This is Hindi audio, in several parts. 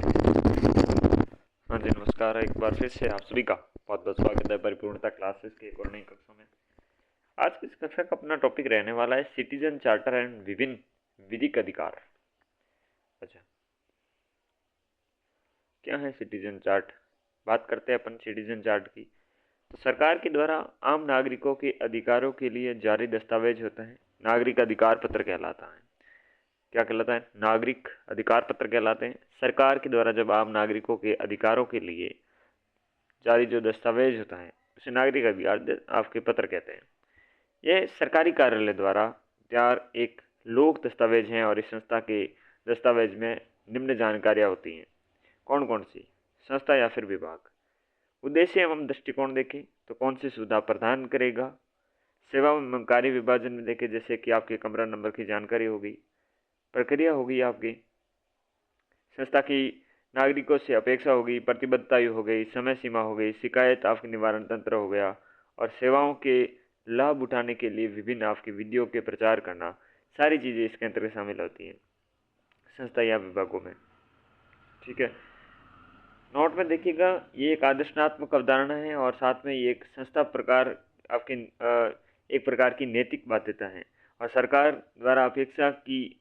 हाँ जी, नमस्कार। एक बार फिर से आप सभी का बहुत बहुत स्वागत है परिपूर्णता क्लासेस के एक और नई कक्षा में। आज की इस कक्षा का अपना टॉपिक रहने वाला है सिटीजन चार्टर एंड विभिन्न विधिक अधिकार। अच्छा, क्या है सिटीजन चार्ट? बात करते हैं अपन सिटीजन चार्ट की। तो सरकार के द्वारा आम नागरिकों के अधिकारों के लिए जारी दस्तावेज होता है, नागरिक अधिकार पत्र कहलाता है। क्या कहलाता है? नागरिक अधिकार पत्र कहलाते हैं। सरकार के द्वारा जब आम नागरिकों के अधिकारों के लिए जारी जो दस्तावेज होता है उसे नागरिक अधिकार आपके पत्र कहते हैं। यह सरकारी कार्यालय द्वारा तैयार एक लोक दस्तावेज हैं और इस संस्था के दस्तावेज में निम्न जानकारियाँ होती हैं। कौन कौन सी? संस्था या फिर विभाग। उद्देश्य एवं दृष्टिकोण देखें तो कौन सी सुविधा प्रदान करेगा। सेवा एवं कार्य विभाजन में देखें जैसे कि आपके कमरा नंबर की जानकारी होगी, प्रक्रिया होगी, आपकी संस्था की नागरिकों से अपेक्षा होगी, प्रतिबद्धता हो गई, समय सीमा हो गई, शिकायत आपके निवारण तंत्र हो गया, और सेवाओं के लाभ उठाने के लिए विभिन्न आपकी विधियों के प्रचार करना, सारी चीज़ें इसके अंतर्गत शामिल होती हैं संस्था या विभागों में। ठीक है, नोट में देखिएगा, ये एक आदर्शनात्मक अवधारणा है और साथ में ये एक संस्था प्रकार आपके एक प्रकार की नैतिक बाध्यता है और सरकार द्वारा अपेक्षा की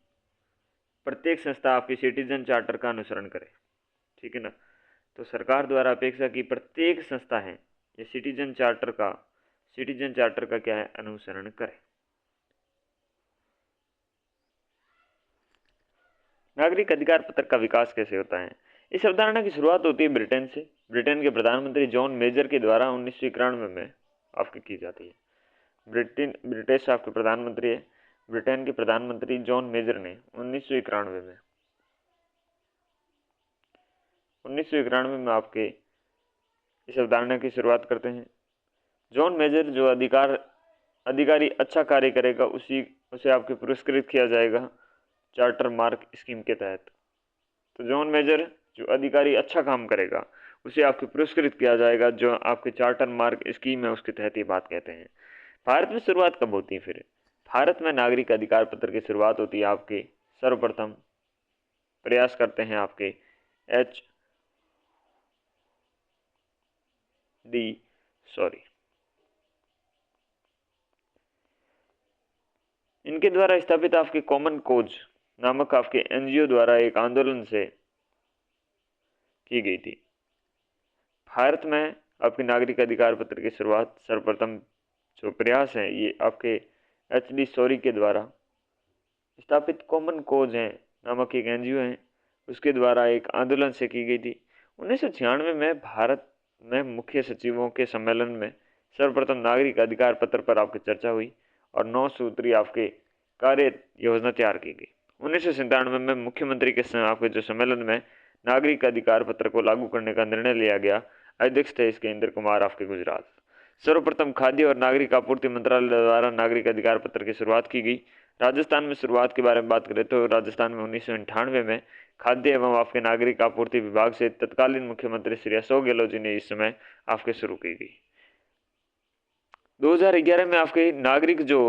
प्रत्येक संस्था आपके सिटीजन चार्टर का अनुसरण करे। ठीक है ना? तो सरकार द्वारा अपेक्षा की प्रत्येक संस्था है ये सिटीजन चार्टर का क्या है? अनुसरण करे। नागरिक अधिकार पत्र का विकास कैसे होता है? इस अवधारणा की शुरुआत होती है ब्रिटेन से। ब्रिटेन के प्रधानमंत्री जॉन मेजर के द्वारा 1991 में आपकी की जाती है। ब्रिटिश आपके प्रधानमंत्री है। ब्रिटेन के प्रधानमंत्री जॉन मेजर ने 1991 में आपके इस अवधारणा की शुरुआत करते हैं। जॉन मेजर जो अधिकारी अच्छा कार्य करेगा उसे आपके पुरस्कृत किया जाएगा चार्टर मार्क स्कीम के तहत। तो जॉन मेजर जो अधिकारी अच्छा काम करेगा उसे आपके पुरस्कृत किया जाएगा, जो आपके चार्टर मार्क स्कीम है उसके तहत ये बात कहते हैं। भारत में शुरुआत कब होती है फिर? भारत में नागरिक अधिकार पत्र की शुरुआत होती है आपके सर्वप्रथम प्रयास करते हैं आपके एच डी सॉरी इनके द्वारा स्थापित आपके कॉमन कोज नामक आपके एनजीओ द्वारा एक आंदोलन से की गई थी। भारत में आपके नागरिक अधिकार पत्र की शुरुआत सर्वप्रथम जो प्रयास है ये आपके एच डी सॉरी के द्वारा स्थापित कॉमन कोज है नामक एक एनजीओ है उसके द्वारा एक आंदोलन से की गई थी। 1996 में भारत में मुख्य सचिवों के सम्मेलन में सर्वप्रथम नागरिक अधिकार पत्र पर आपकी चर्चा हुई और 9 सूत्री आपके कार्य योजना तैयार की गई। 1997 में मुख्यमंत्री के आपके जो सम्मेलन में नागरिक अधिकार पत्र को लागू करने का निर्णय लिया गया। अध्यक्ष थे इसके इंद्र कुमार आपके गुजरात। सर्वप्रथम खाद्य और नागरिक आपूर्ति मंत्रालय द्वारा नागरिक अधिकार पत्र की शुरुआत की गई। राजस्थान में शुरुआत के बारे में बात करें तो राजस्थान में 1998 में खाद्य एवं आपके नागरिक आपूर्ति विभाग से तत्कालीन मुख्यमंत्री श्री अशोक गहलोत जी ने इस समय आपके शुरू की गई। 2011 में आपके नागरिक जो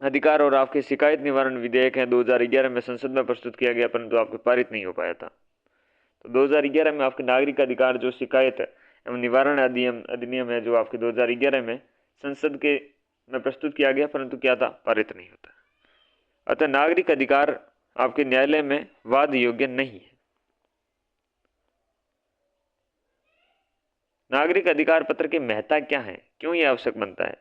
अधिकार और आपके शिकायत निवारण विधेयक है 2011 में संसद में प्रस्तुत किया गया, परंतु आपके पारित नहीं हो पाया था। तो 2011 में आपके नागरिक अधिकार जो शिकायत एवं निवारण अधिनियम है जो आपके 2011 में संसद के में प्रस्तुत किया गया, परंतु क्या था? पारित नहीं होता। अतः नागरिक अधिकार आपके न्यायालय में वाद योग्य नहीं है। नागरिक अधिकार पत्र की महत्ता क्या है, क्यों यह आवश्यक बनता है?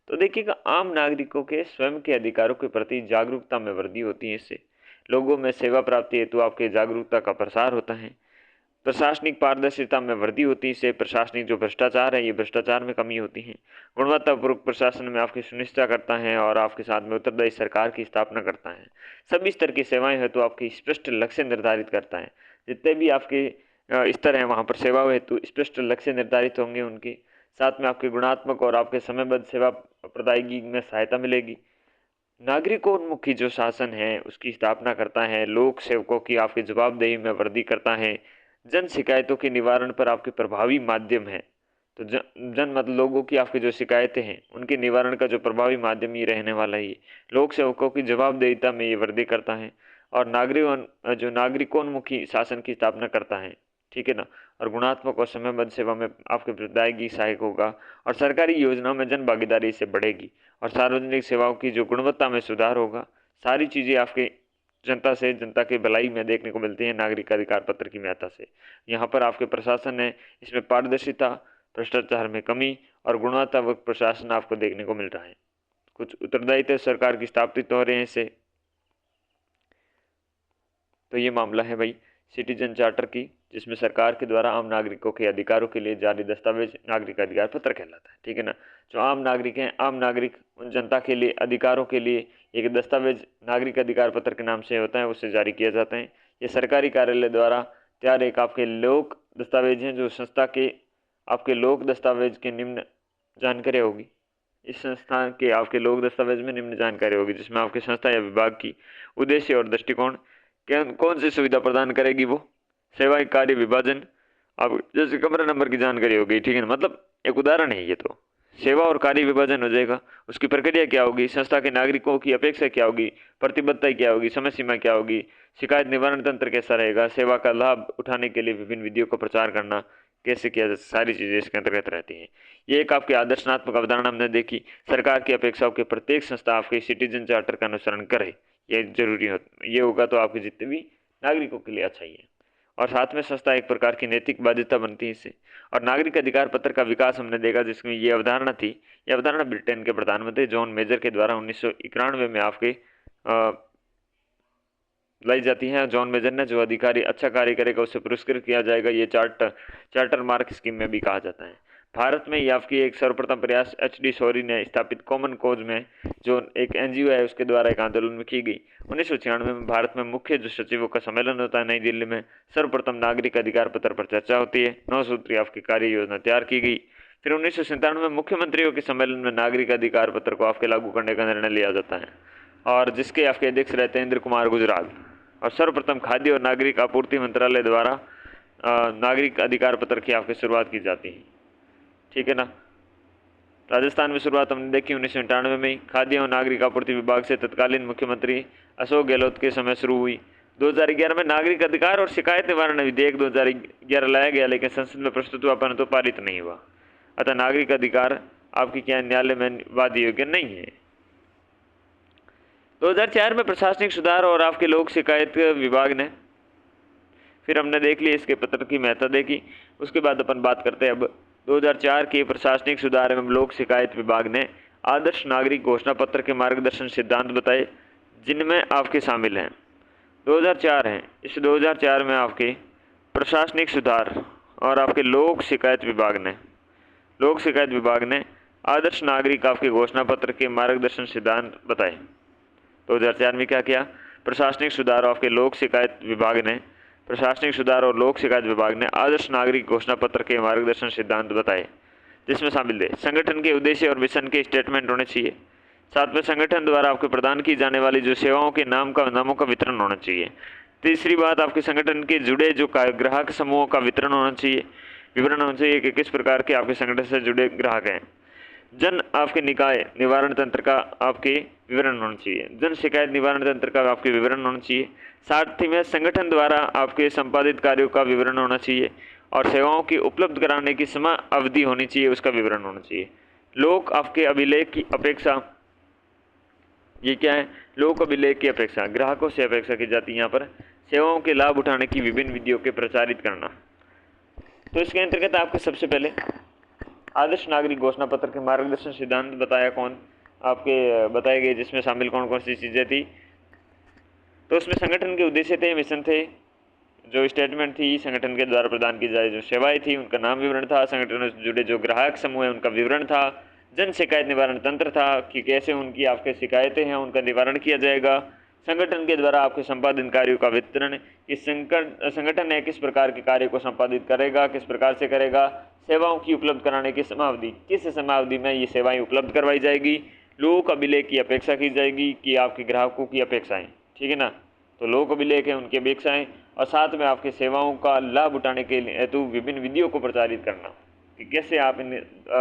तो देखिएगा, आम नागरिकों के स्वयं के अधिकारों के प्रति जागरूकता में वृद्धि होती है। इससे लोगों में सेवा प्राप्ति हेतु आपके जागरूकता का प्रसार होता है। प्रशासनिक पारदर्शिता में वृद्धि होती है। इससे प्रशासनिक जो भ्रष्टाचार है ये भ्रष्टाचार में कमी होती है। गुणवत्तापूर्वक प्रशासन में आपकी सुनिश्चित करता है और आपके साथ में उत्तरदायी सरकार की स्थापना करता है। सभी स्तर की सेवाएं हेतु आपकी स्पष्ट लक्ष्य निर्धारित करता है। जितने भी आपके स्तर हैं वहाँ पर सेवाओं हेतु स्पष्ट लक्ष्य निर्धारित होंगे। उनके साथ में आपके गुणात्मक और आपके समयबद्ध सेवा प्रदायगी में सहायता मिलेगी। नागरिकोन्मुखी जो शासन है उसकी स्थापना करता है। लोक सेवकों की आपकी जवाबदेही में वृद्धि करता है। जन शिकायतों के निवारण पर आपके प्रभावी माध्यम है। तो जन मतलब लोगों की आपकी जो शिकायतें हैं उनके निवारण का जो प्रभावी माध्यम ये रहने वाला है। लोक सेवकों की जवाबदेहिता में ये वृद्धि करता है। और नागरिकोन्मुखी शासन की स्थापना करता है, ठीक है ना। और गुणात्मक और समयबद्ध सेवा में आपके प्रदायगी सहायक होगा, और सरकारी योजनाओं में जन भागीदारी इससे बढ़ेगी, और सार्वजनिक सेवाओं की जो गुणवत्ता में सुधार होगा। सारी चीज़ें आपके जनता की भलाई में देखने को मिलती है नागरिक अधिकार पत्र की महत्ता से। यहाँ पर आपके प्रशासन है, इसमें पारदर्शिता, भ्रष्टाचार में कमी और गुणवत्तापूर्ण प्रशासन आपको देखने को मिल रहा है। कुछ उत्तरदायित्व सरकार की स्थापित हो रहे हैं इससे। तो ये मामला है भाई सिटीजन चार्टर की, जिसमें सरकार के द्वारा आम नागरिकों के अधिकारों के लिए जारी दस्तावेज नागरिक अधिकार पत्र कहलाता है, ठीक है ना। जो आम नागरिक हैं, आम नागरिक उन जनता के लिए अधिकारों के लिए एक दस्तावेज नागरिक अधिकार पत्र के नाम से होता है, उससे जारी किया जाता है। ये सरकारी कार्यालय द्वारा तैयार एक आपके लोक दस्तावेज हैं, जो संस्था के आपके लोक दस्तावेज के निम्न जानकारी होगी। इस संस्था के आपके लोक दस्तावेज में निम्न जानकारी होगी, जिसमें आपकी संस्था या विभाग की उद्देश्य और दृष्टिकोण, कौन सी सुविधा प्रदान करेगी, वो सेवा कार्य विभाजन, अब जैसे कमरा नंबर की जानकारी हो गई, ठीक है ना। मतलब एक उदाहरण है ये, तो सेवा और कार्य विभाजन हो जाएगा। उसकी प्रक्रिया क्या होगी, संस्था के नागरिकों की अपेक्षा क्या होगी, प्रतिबद्धता क्या होगी, समय सीमा क्या होगी, शिकायत निवारण तंत्र कैसा रहेगा, सेवा का लाभ उठाने के लिए विभिन्न विधियों का प्रचार करना कैसे किया जाए, सारी चीज़ें इसके अंतर्गत रहती हैं। ये एक आपकी आदर्शनात्मक अवधारणा हमने देखी। सरकार की अपेक्षाओं के प्रत्येक संस्था आपके सिटीजन चार्टर का अनुसरण करे, ये जरूरी हो, ये होगा तो आपके जितने भी नागरिकों के लिए अच्छा ही है। और साथ में संस्था एक प्रकार की नैतिक बाध्यता बनती है इससे। और नागरिक अधिकार पत्र का विकास हमने देखा, जिसमें ये अवधारणा थी। ये अवधारणा ब्रिटेन के प्रधानमंत्री जॉन मेजर के द्वारा 1991 में आपके लाई जाती है। जॉन मेजर ने, जो अधिकारी अच्छा कार्य करेगा उसे पुरस्कृत किया जाएगा, ये चार्टर मार्क स्कीम में भी कहा जाता है। भारत में ये आपकी एक सर्वप्रथम प्रयास HD शौरी ने स्थापित कॉमन कोज में, जो एक NGO है, उसके द्वारा एक आंदोलन में की गई। 1996 में भारत में मुख्य जो सचिवों का सम्मेलन होता है नई दिल्ली में, सर्वप्रथम नागरिक अधिकार पत्र पर चर्चा होती है। 9 सूत्री आपकी कार्य योजना तैयार की गई। फिर 1997 में मुख्यमंत्रियों के सम्मेलन में नागरिक अधिकार पत्र को आपके लागू करने का निर्णय लिया जाता है, और जिसके आपके अध्यक्ष रहते हैं इंद्र कुमार गुजराल। और सर्वप्रथम खाद्य और नागरिक आपूर्ति मंत्रालय द्वारा नागरिक अधिकार पत्र की आपकी शुरुआत की जाती है, ठीक है ना। राजस्थान में शुरुआत हमने देखी 1998 में। खाद्य और नागरिक आपूर्ति विभाग से तत्कालीन मुख्यमंत्री अशोक गहलोत के समय शुरू हुई। 2011 में नागरिक अधिकार और शिकायत निवारण विधेयक 2011 लाया गया, लेकिन संसद में प्रस्तुत हुआ परंतु पारित नहीं हुआ। अतः नागरिक अधिकार आपकी क्या न्यायालय में वादी योग्य नहीं है। 2004 में प्रशासनिक सुधार और आपके लोक शिकायत विभाग ने, फिर हमने देख लिया इसके पत्र की महत्ता देखी। उसके बाद अपन बात करते हैं अब 2004 के प्रशासनिक सुधार एवं लोक शिकायत विभाग ने आदर्श नागरिक घोषणा पत्र के मार्गदर्शन सिद्धांत बताए, जिनमें आपके शामिल हैं 2004 हैं। इस 2004 में आपके प्रशासनिक सुधार और आपके लोक शिकायत विभाग ने आदर्श नागरिक आपके घोषणा पत्र के मार्गदर्शन सिद्धांत बताए। 2004 में क्या किया, प्रशासनिक सुधार और लोक शिकायत विभाग ने आदर्श नागरिक घोषणा पत्र के मार्गदर्शन सिद्धांत बताए, जिसमें शामिल है संगठन के उद्देश्य और मिशन के स्टेटमेंट होने चाहिए। साथ में संगठन द्वारा आपको प्रदान की जाने वाली जो सेवाओं के नामों का वितरण होना चाहिए। तीसरी बात, आपके संगठन के जुड़े जो ग्राहक समूहों का विवरण होना चाहिए कि किस प्रकार के आपके संगठन से जुड़े ग्राहक हैं। जन आपके निकाय निवारण तंत्र का आपके विवरण होना चाहिए। जन शिकायत निवारण तंत्र का आपके विवरण होना चाहिए। साथ ही में संगठन द्वारा आपके संपादित कार्यों का विवरण होना चाहिए, और सेवाओं की उपलब्ध कराने की समय अवधि होनी चाहिए, उसका विवरण होना चाहिए। लोक आपके अभिलेख की अपेक्षा, ये क्या है, लोक अभिलेख की अपेक्षा, ग्राहकों से अपेक्षा की जाती है यहाँ पर सेवाओं के लाभ उठाने की विभिन्न विधियों के प्रचारित करना। तो इसके अंतर्गत आपके सबसे पहले आदर्श नागरिक घोषणा पत्र के मार्गदर्शन सिद्धांत बताए गए, जिसमें शामिल कौन कौन सी चीज़ें थी। तो उसमें संगठन के उद्देश्य थे, मिशन थे, जो स्टेटमेंट थी, संगठन के द्वारा प्रदान की जाए जो सेवाएं थी उनका नाम विवरण था, संगठन से जुड़े जो ग्राहक समूह है उनका विवरण था, जन शिकायत निवारण तंत्र था कि कैसे उनकी आपके शिकायतें हैं उनका निवारण किया जाएगा, संगठन के द्वारा आपके संपादन कार्यों का वितरण, कि संगठन है किस प्रकार के कार्य को संपादित करेगा, किस प्रकार से करेगा, सेवाओं की उपलब्ध कराने की समावधि, किस समावधि में ये सेवाएं उपलब्ध करवाई जाएगी, लोक अभिलेख की अपेक्षा की जाएगी कि आपके ग्राहकों की अपेक्षाएं, ठीक है ना। तो लोक अभिलेख है उनकी अपेक्षाएं, और साथ में आपके सेवाओं का लाभ उठाने के लिए हेतु विभिन्न विधियों को प्रचारित करना कि कैसे आप इन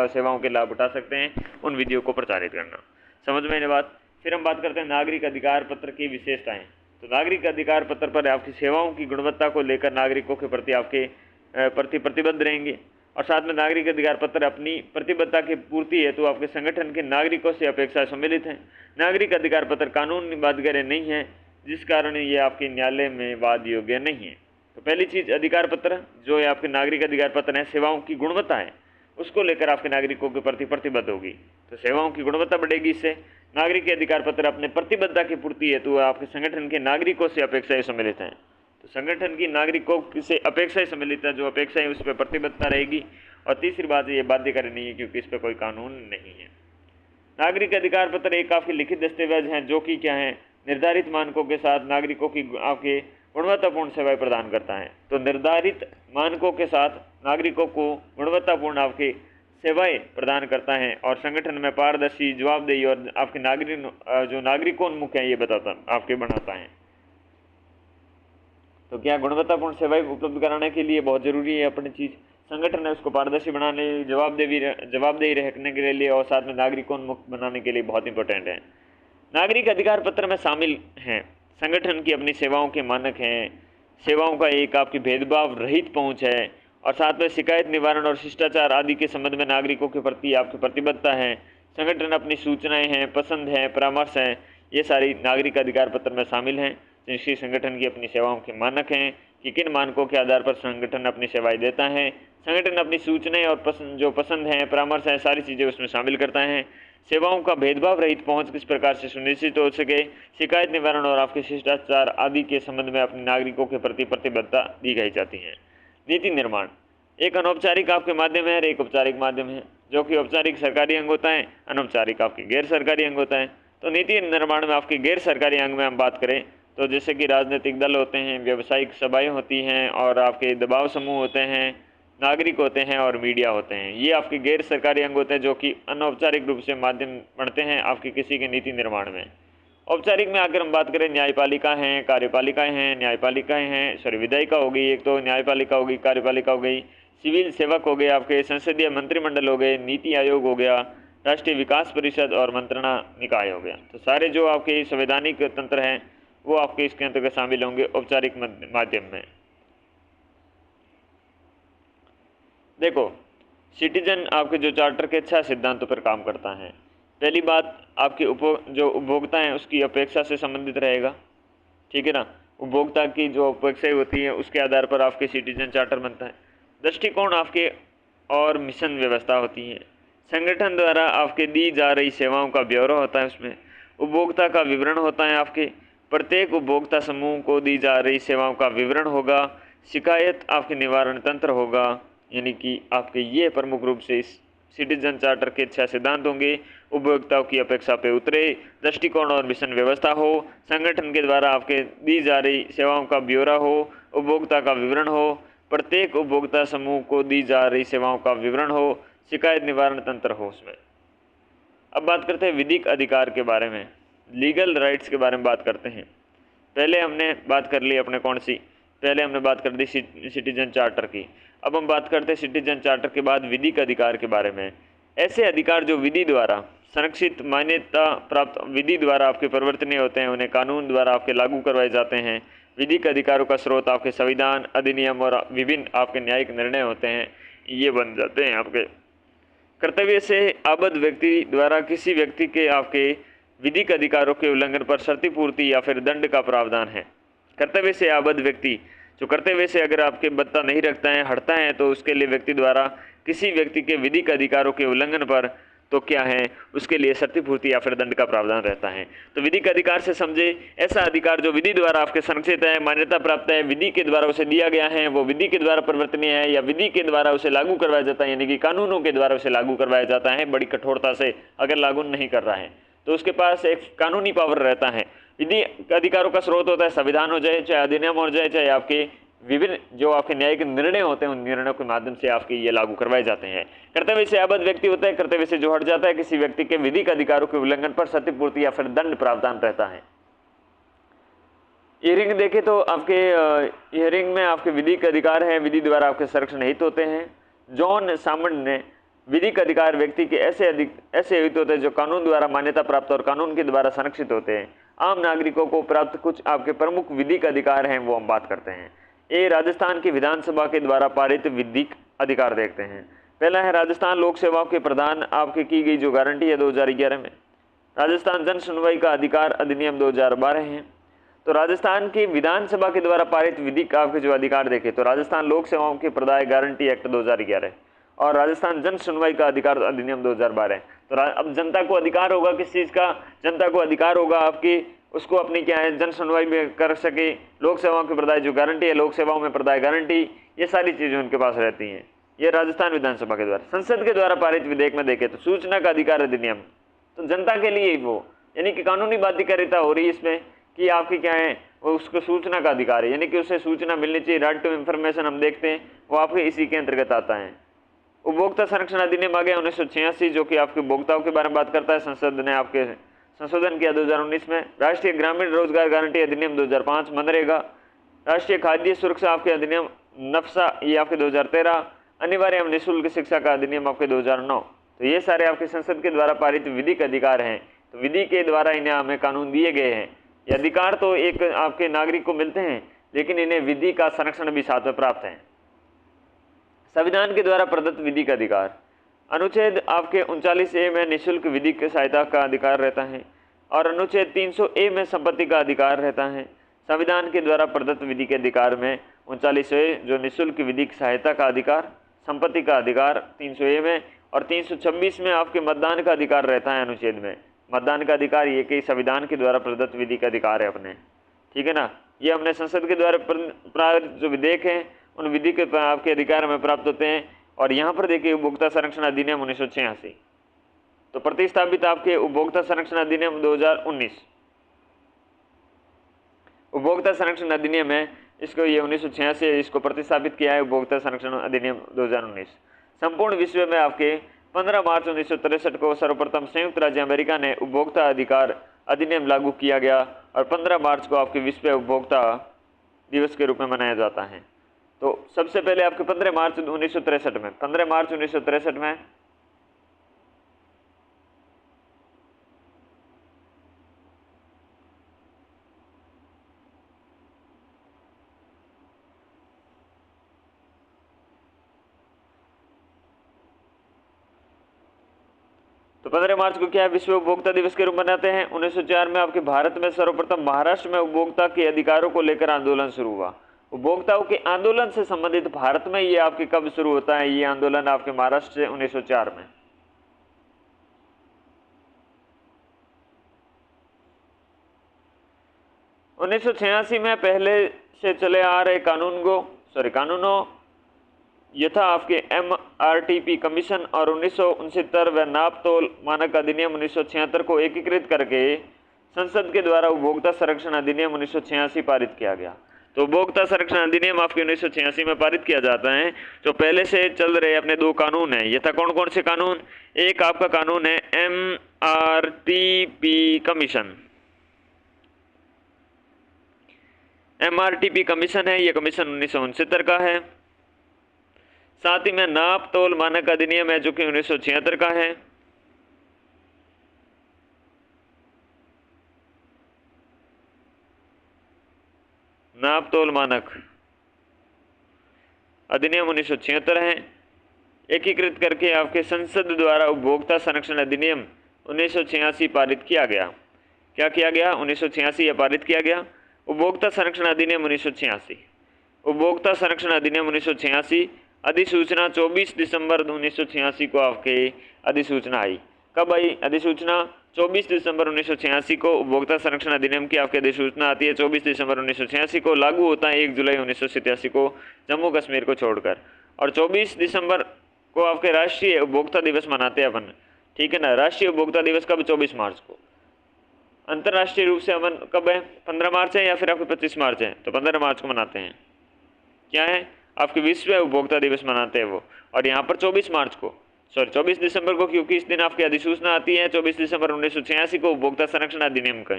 सेवाओं के लाभ उठा सकते हैं, उन विधियों को प्रचारित करना। समझ में आने बात। फिर हम बात करते हैं नागरिक अधिकार पत्र की विशेषताएं। तो नागरिक अधिकार पत्र पर आपकी सेवाओं की गुणवत्ता को लेकर नागरिकों के प्रति आपके प्रति प्रतिबद्ध रहेंगे। और साथ में नागरिक अधिकार पत्र अपनी प्रतिबद्धता की पूर्ति हेतु आपके संगठन के नागरिकों से अपेक्षा सम्मिलित हैं। नागरिक अधिकार पत्र कानून बाध्यकारी नहीं है, जिस कारण ये आपके न्यायालय में वाद योग्य नहीं है। तो पहली चीज़, अधिकार पत्र जो है आपके नागरिक अधिकार पत्र है, सेवाओं की गुणवत्ता है, उसको लेकर आपके नागरिकों के प्रति प्रतिबद्ध होगी। तो सेवाओं की गुणवत्ता बढ़ेगी। इससे नागरिक अधिकार पत्र अपने प्रतिबद्धता की पूर्ति हेतु आपके संगठन के नागरिकों से अपेक्षाएं सम्मिलित हैं। तो संगठन की नागरिकों से अपेक्षाएं सम्मिलित है, जो अपेक्षाएं उस पर प्रतिबद्धता रहेगी। और तीसरी बात, ये बाध्यकारी नहीं है क्योंकि इस पर कोई कानून नहीं है। नागरिक अधिकार पत्र एक आपके लिखित दस्तावेज हैं जो कि क्या है, निर्धारित मानकों के साथ नागरिकों की आपके गुणवत्तापूर्ण सेवाएं प्रदान करता है। तो निर्धारित मानकों के साथ नागरिकों को गुणवत्तापूर्ण आपके सेवाएं प्रदान करता है और संगठन में पारदर्शी, जवाबदेही और आपके नागरिकोन्मुख है ये आपके बनाता है। तो क्या गुणवत्तापूर्ण सेवाएं उपलब्ध कराने के लिए बहुत जरूरी है अपनी चीज़, संगठन है उसको पारदर्शी बनाने, जवाबदेही रखने के लिए और साथ में नागरिकोन्मुख बनाने के लिए बहुत इंपॉर्टेंट है। नागरिक अधिकार पत्र में शामिल हैं संगठन की अपनी सेवाओं के मानक हैं, सेवाओं का एक आपकी भेदभाव रहित पहुंच है और साथ में शिकायत निवारण और शिष्टाचार आदि के संबंध में नागरिकों के प्रति आपकी प्रतिबद्धता है। संगठन अपनी सूचनाएं हैं, पसंद है, परामर्श हैं, ये सारी नागरिक अधिकार पत्र में शामिल हैं। जिनकी संगठन की अपनी सेवाओं के मानक हैं कि किन मानकों के आधार पर संगठन अपनी सेवाएं देता है। संगठन अपनी सूचनाएं और जो पसंद हैं, परामर्श हैं, सारी चीज़ें उसमें शामिल करता है। सेवाओं का भेदभाव रहित पहुंच किस प्रकार से सुनिश्चित हो सके, शिकायत निवारण और आपके शिष्टाचार आदि के संबंध में अपने नागरिकों के प्रति प्रतिबद्धता दी गई जाती है। नीति निर्माण एक अनौपचारिक आपके माध्यम है और एक औपचारिक माध्यम है। जो कि औपचारिक सरकारी अंग होता है, अनौपचारिक आपके गैर सरकारी अंग होता है। तो नीति निर्माण में आपके गैर सरकारी अंग में हम बात करें तो जैसे कि राजनीतिक दल होते हैं, व्यावसायिक सभाएं होती हैं और आपके दबाव समूह होते हैं, नागरिक होते हैं और मीडिया होते हैं। ये आपके गैर सरकारी अंग होते हैं जो कि अनौपचारिक रूप से माध्यम बनते हैं आपके किसी के नीति निर्माण में। औपचारिक में अगर हम बात करें, न्यायपालिका हैं, कार्यपालिकाएं हैं, न्यायपालिकाएं हैं, विधायिका हो गई एक, तो न्यायपालिका हो गई, कार्यपालिका हो गई, सिविल सेवक हो गए आपके, संसदीय मंत्रिमंडल हो गए, नीति आयोग हो गया, राष्ट्रीय विकास परिषद और मंत्रणा निकाय हो गया। तो सारे जो आपके संवैधानिक तंत्र हैं वो आपके इसके अंतर्गत शामिल होंगे औपचारिक माध्यम में। देखो, सिटीजन आपके जो चार्टर के 6 सिद्धांतों पर काम करता है। पहली बात, आपके जो उपभोक्ता हैं उसकी अपेक्षा से संबंधित रहेगा, ठीक है ना। उपभोक्ता की जो अपेक्षाएं होती हैं उसके आधार पर आपके सिटीजन चार्टर बनता है। दृष्टिकोण आपके और मिशन व्यवस्था होती है। संगठन द्वारा आपके दी जा रही सेवाओं का ब्यौरा होता है, उसमें उपभोक्ता का विवरण होता है, आपके प्रत्येक उपभोक्ता समूह को दी जा रही सेवाओं का विवरण होगा, शिकायत आपके निवारण तंत्र होगा। यानी कि आपके ये प्रमुख रूप से इस सिटीजन चार्टर के 6 सिद्धांत होंगे। उपभोक्ताओं की अपेक्षा पे उतरे, दृष्टिकोण और मिशन व्यवस्था हो, संगठन के द्वारा आपके दी जा रही सेवाओं का ब्यौरा हो, उपभोक्ता का विवरण हो, प्रत्येक उपभोक्ता समूह को दी जा रही सेवाओं का विवरण हो, शिकायत निवारण तंत्र हो उसमें। अब बात करते हैं विधिक अधिकार के बारे में, लीगल राइट्स के बारे में बात करते हैं। पहले हमने बात कर ली अपने कौन सी, पहले हमने बात कर दी सिटीजन चार्टर की। अब हम बात करते हैं सिटीजन चार्टर के बाद विधिक अधिकार के बारे में। ऐसे अधिकार जो विधि द्वारा संरक्षित, मान्यता प्राप्त, विधि द्वारा आपके परिवर्तनीय होते हैं, उन्हें कानून द्वारा आपके लागू करवाए जाते हैं। विधिक अधिकारों का स्रोत आपके संविधान, अधिनियम और विभिन्न आपके न्यायिक निर्णय होते हैं, ये बन जाते हैं आपके। कर्तव्य से आबद्ध व्यक्ति द्वारा किसी व्यक्ति के आपके विधिक अधिकारों के उल्लंघन पर क्षतिपूर्ति या फिर दंड का प्रावधान है। कर्तव्य से आबद्ध व्यक्ति जो कर्तव्य से अगर आपके बद्धा नहीं रखता है, हटता है, तो उसके लिए व्यक्ति द्वारा किसी व्यक्ति के विधिक अधिकारों के उल्लंघन पर तो क्या है, उसके लिए क्षतिपूर्ति या फिर दंड का प्रावधान रहता है। तो विधिक अधिकार से समझे ऐसा अधिकार जो विधि द्वारा आपके संरक्षित है, मान्यता प्राप्त है, विधि के द्वारा उसे दिया गया है, वो विधि के द्वारा परिवर्तनीय है या विधि के द्वारा उसे लागू करवाया जाता है, यानी कि कानूनों के द्वारा उसे लागू करवाया जाता है बड़ी कठोरता से। अगर लागू नहीं कर रहा है तो उसके पास एक कानूनी पावर रहता है। विधि अधिकारों का स्रोत होता है संविधान हो जाए, चाहे अधिनियम हो जाए, चाहे आपके विभिन्न जो आपके न्यायिक निर्णय होते हैं, उन निर्णयों के माध्यम से आपके ये लागू करवाए जाते हैं। कर्तव्य से आबद्ध व्यक्ति होता है, कर्तव्य से जो हट जाता है, किसी व्यक्ति के विधिक अधिकारों के उल्लंघन पर क्षतिपूर्ति या फिर दंड प्रावधान रहता है। हियरिंग देखें तो आपके हियरिंग में आपके विधिक अधिकार है, विधि द्वारा आपके संरक्षण हित होते हैं। जॉन सामंड ने विधिक अधिकार व्यक्ति के ऐसे हित होते हैं जो कानून द्वारा मान्यता प्राप्त और कानून के द्वारा संरक्षित होते हैं। आम नागरिकों को प्राप्त कुछ आपके प्रमुख विधिक अधिकार हैं, वो हम बात करते हैं। ये राजस्थान की विधानसभा के द्वारा पारित विधिक अधिकार देखते हैं। पहला है राजस्थान लोक सेवाओं के प्रदान आपके की गई जो गारंटी है 2011 में। राजस्थान जन सुनवाई का अधिकार अधिनियम 2012 है। तो राजस्थान की विधानसभा के द्वारा पारित विधिक आपके जो अधिकार देखे तो राजस्थान लोक सेवाओं के प्रदाय गारंटी एक्ट 2011 और राजस्थान जन सुनवाई का अधिकार अधिनियम 2012 है। तो अब जनता को अधिकार होगा किस चीज़ का, जनता को अधिकार होगा आपकी उसको अपनी क्या है जन सुनवाई में कर सके, लोक सेवाओं के प्रदाय जो गारंटी है, लोक सेवाओं में प्रदाय गारंटी, ये सारी चीज़ें उनके पास रहती हैं। ये राजस्थान विधानसभा के द्वारा। संसद के द्वारा पारित विधेयक में देखें तो सूचना का अधिकार अधिनियम, तो जनता के लिए वो यानी कि कानूनी बाध्यकारिता हो रही है इसमें कि आपकी क्या है वो उसको सूचना का अधिकार है, यानी कि उसे सूचना मिलनी चाहिए। राइट टू इंफॉर्मेशन हम देखते हैं वो आपके इसी के अंतर्गत आता है। उपभोक्ता संरक्षण अधिनियम आ गया 1986 जो कि आपके उपभोक्ताओं के बारे में बात करता है। संसद ने आपके संशोधन किया 2019 में। राष्ट्रीय ग्रामीण रोजगार गारंटी अधिनियम 2005, मनरेगा। राष्ट्रीय खाद्य सुरक्षा आपके अधिनियम नफसा ये आपके 2013। अनिवार्य एवं निःशुल्क शिक्षा का अधिनियम आपके 2009। तो ये सारे आपके संसद के द्वारा पारित विधिक अधिकार हैं। तो विधि के द्वारा इन्हें हमें कानून दिए गए हैं। ये अधिकार तो एक आपके नागरिक को मिलते हैं लेकिन इन्हें विधि का संरक्षण भी साथ में प्राप्त है। संविधान के द्वारा प्रदत्त विधिक अधिकार, अनुच्छेद आपके 39A में निःशुल्क विधिक सहायता का अधिकार रहता है और अनुच्छेद 300A में संपत्ति का अधिकार रहता है। संविधान के द्वारा प्रदत्त विधि के अधिकार में 39A जो निःशुल्क विधिक सहायता का अधिकार, संपत्ति का अधिकार 300A में और 326 में आपके मतदान का अधिकार रहता है। अनुच्छेद में मतदान का अधिकार ये कि संविधान के द्वारा प्रदत्त विधि का अधिकार है अपने, ठीक है ना। ये हमने संसद के द्वारा पारित जो विधेयक हैं उन विधि के आपके अधिकार में प्राप्त होते हैं। और यहाँ पर देखिए उपभोक्ता संरक्षण अधिनियम 1986, तो प्रतिस्थापित आपके उपभोक्ता संरक्षण अधिनियम 2019, उपभोक्ता संरक्षण अधिनियम है इसको ये 1986 इसको प्रतिस्थापित किया है उपभोक्ता संरक्षण अधिनियम 2019। संपूर्ण विश्व में आपके 15 मार्च 1963 को सर्वप्रथम संयुक्त राज्य अमेरिका ने उपभोक्ता अधिकार अधिनियम लागू किया गया और 15 मार्च को आपके विश्व उपभोक्ता दिवस के रूप में मनाया जाता है। तो सबसे पहले आपके 15 मार्च 1963 में 15 मार्च 1963 में तो 15 मार्च को क्या है विश्व उपभोक्ता दिवस के रूप में मनाते हैं। 1904 में आपके भारत में सर्वप्रथम महाराष्ट्र में उपभोक्ता के अधिकारों को लेकर आंदोलन शुरू हुआ। उपभोक्ताओं के आंदोलन से संबंधित भारत में ये आपके कब शुरू होता है, ये आंदोलन आपके महाराष्ट्र से 1904 में। उन्नीस में पहले से चले आ रहे कानूनों यथा आपके MRTP कमीशन और 1969 व नापतोल मानक अधिनियम 1976 को एकीकृत करके संसद के द्वारा उपभोक्ता संरक्षण अधिनियम 1986 पारित किया गया। तो उपभोक्ता संरक्षण अधिनियम आपके 1986 में पारित किया जाता है। जो पहले से चल रहे अपने दो कानून हैं, यथा कौन कौन से कानून, एक आपका कानून है MRTP कमीशन। MRTP कमीशन है, ये कमीशन 1969 का है। साथ ही में नाप तोल मानक अधिनियम है जो कि 1976 का है। नाप तोल मानक अधिनियम 1976 है। एकीकृत करके आपके संसद द्वारा उपभोक्ता संरक्षण अधिनियम 1986 पारित किया गया। क्या किया गया? 1986 पारित किया गया उपभोक्ता संरक्षण अधिनियम 1986। उपभोक्ता संरक्षण अधिनियम 1986 अधिसूचना 24 दिसंबर 1986 को आपके अधिसूचना आई। कब आई अधिसूचना? 24 दिसंबर 1986 को उपभोक्ता संरक्षण अधिनियम की आपकी अधिसूचना आती है। 24 दिसंबर 1986 को लागू होता है 1 जुलाई 1987 को जम्मू कश्मीर को छोड़कर। और 24 दिसंबर को आपके राष्ट्रीय उपभोक्ता दिवस मनाते हैं अपन, ठीक है ना। राष्ट्रीय उपभोक्ता दिवस कब? 24 मार्च को। अंतर्राष्ट्रीय रूप से अपन कब है? 15 मार्च है या फिर आपके 25 मार्च है? तो 15 मार्च को मनाते हैं। क्या है? आपके विश्व उपभोक्ता दिवस मनाते हैं वो। और यहाँ पर 24 मार्च को 24 दिसंबर को, क्योंकि इस दिन आपकी अधिसूचना आती है 24 दिसंबर 1986 को उपभोक्ता संरक्षण अधिनियम का।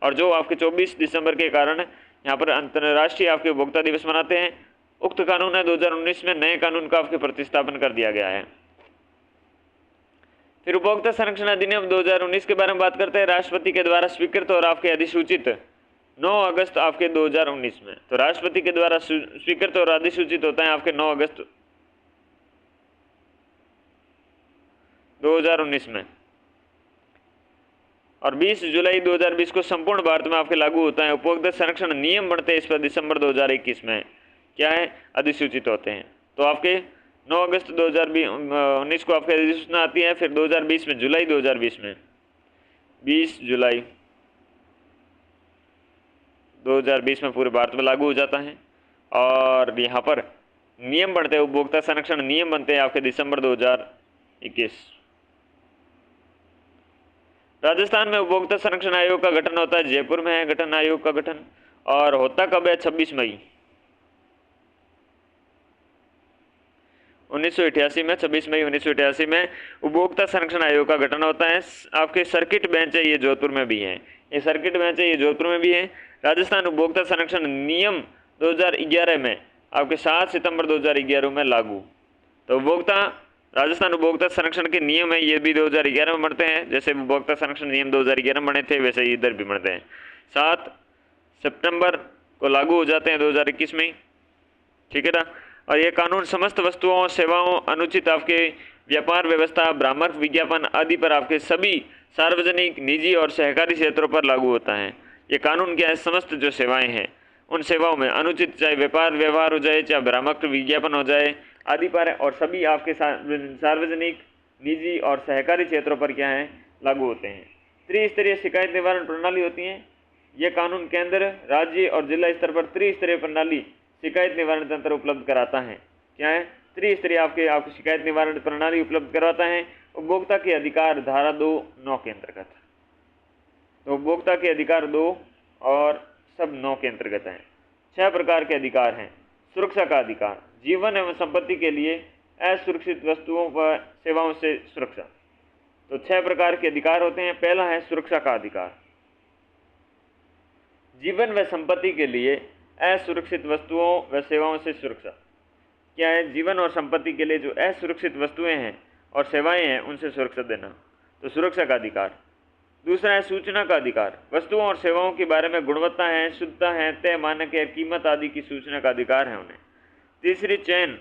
और जो आपके 24 दिसंबर के कारण यहाँ पर अंतर्राष्ट्रीय आपके उपभोक्ता दिवस मनाते हैं। उक्त कानून है 2019 में नए कानून का आपके प्रतिस्थापन कर दिया गया है। फिर उपभोक्ता संरक्षण अधिनियम 2019 के बारे में बात करते हैं। राष्ट्रपति के द्वारा स्वीकृत और आपके अधिसूचित 9 अगस्त आपके 2019 में, तो राष्ट्रपति के द्वारा स्वीकृत और अधिसूचित होता है आपके 9 अगस्त 2019 में, और 20 जुलाई 2020 को संपूर्ण भारत में आपके लागू होता है। उपभोक्ता संरक्षण नियम बनते हैं इस पर दिसंबर 2021 में क्या है, अधिसूचित होते हैं। तो आपके 9 अगस्त 2019 को आपके अधिसूचना आती है। फिर 2020 में जुलाई 2020 में 20 जुलाई 2020 में पूरे भारत में लागू हो जाता है। और यहाँ पर नियम बनते हैं, उपभोक्ता संरक्षण नियम बनते हैं आपके दिसंबर 2021। राजस्थान में उपभोक्ता संरक्षण आयोग का गठन होता है, जयपुर में है गठन आयोग का गठन, और होता कब है, 26 मई 1988 में, 26 मई 1988 में उपभोक्ता संरक्षण आयोग का गठन होता है। आपके सर्किट बेंच है, ये जोधपुर में भी है, ये सर्किट बेंच है, ये जोधपुर में भी है। राजस्थान उपभोक्ता संरक्षण नियम 2011 में आपके 7 सितंबर 2011 में लागू। तो उपभोक्ता राजस्थान उपभोक्ता संरक्षण के नियम है, ये भी 2011 में बनते हैं। जैसे उपभोक्ता संरक्षण नियम 2011 में बने थे, वैसे ही इधर भी बनते हैं। 7 सितंबर को लागू हो जाते हैं 2021 में, ठीक है ना। और ये कानून समस्त वस्तुओं, सेवाओं, अनुचित आपके व्यापार व्यवस्था, भ्रामक विज्ञापन आदि पर आपके सभी सार्वजनिक, निजी और सहकारी क्षेत्रों पर लागू होता है। ये कानून क्या है, समस्त जो सेवाएं हैं उन सेवाओं में अनुचित, चाहे व्यापार व्यवहार हो जाए, चाहे भ्रामक विज्ञापन हो जाए आदि पर, और सभी आपके सार्वजनिक, निजी और सहकारी क्षेत्रों पर क्या है, लागू होते हैं। त्रिस्तरीय शिकायत निवारण प्रणाली होती है। यह कानून केंद्र, राज्य और जिला स्तर पर त्रिस्तरीय प्रणाली शिकायत निवारण तंत्र उपलब्ध कराता है। क्या है, त्रिस्तरीय आपके शिकायत निवारण प्रणाली उपलब्ध करवाता है उपभोक्ता के अधिकार धारा 2(9) के अंतर्गत। तो उपभोक्ता के अधिकार 2 और सब 9 के अंतर्गत हैं। 6 प्रकार के अधिकार हैं। सुरक्षा का अधिकार, जीवन एवं संपत्ति के लिए असुरक्षित वस्तुओं व सेवाओं से सुरक्षा। तो 6 प्रकार के अधिकार होते हैं। पहला है सुरक्षा का अधिकार, जीवन व संपत्ति के लिए असुरक्षित वस्तुओं व सेवाओं से सुरक्षा। क्या है, जीवन और संपत्ति के लिए जो असुरक्षित वस्तुएं हैं और सेवाएं हैं उनसे सुरक्षा देना, तो सुरक्षा का अधिकार। दूसरा है सूचना का अधिकार, वस्तुओं और सेवाओं के बारे में गुणवत्ता है, शुद्धता है, तय मानक है, कीमत आदि की सूचना का अधिकार है उन्हें। तीसरी चयन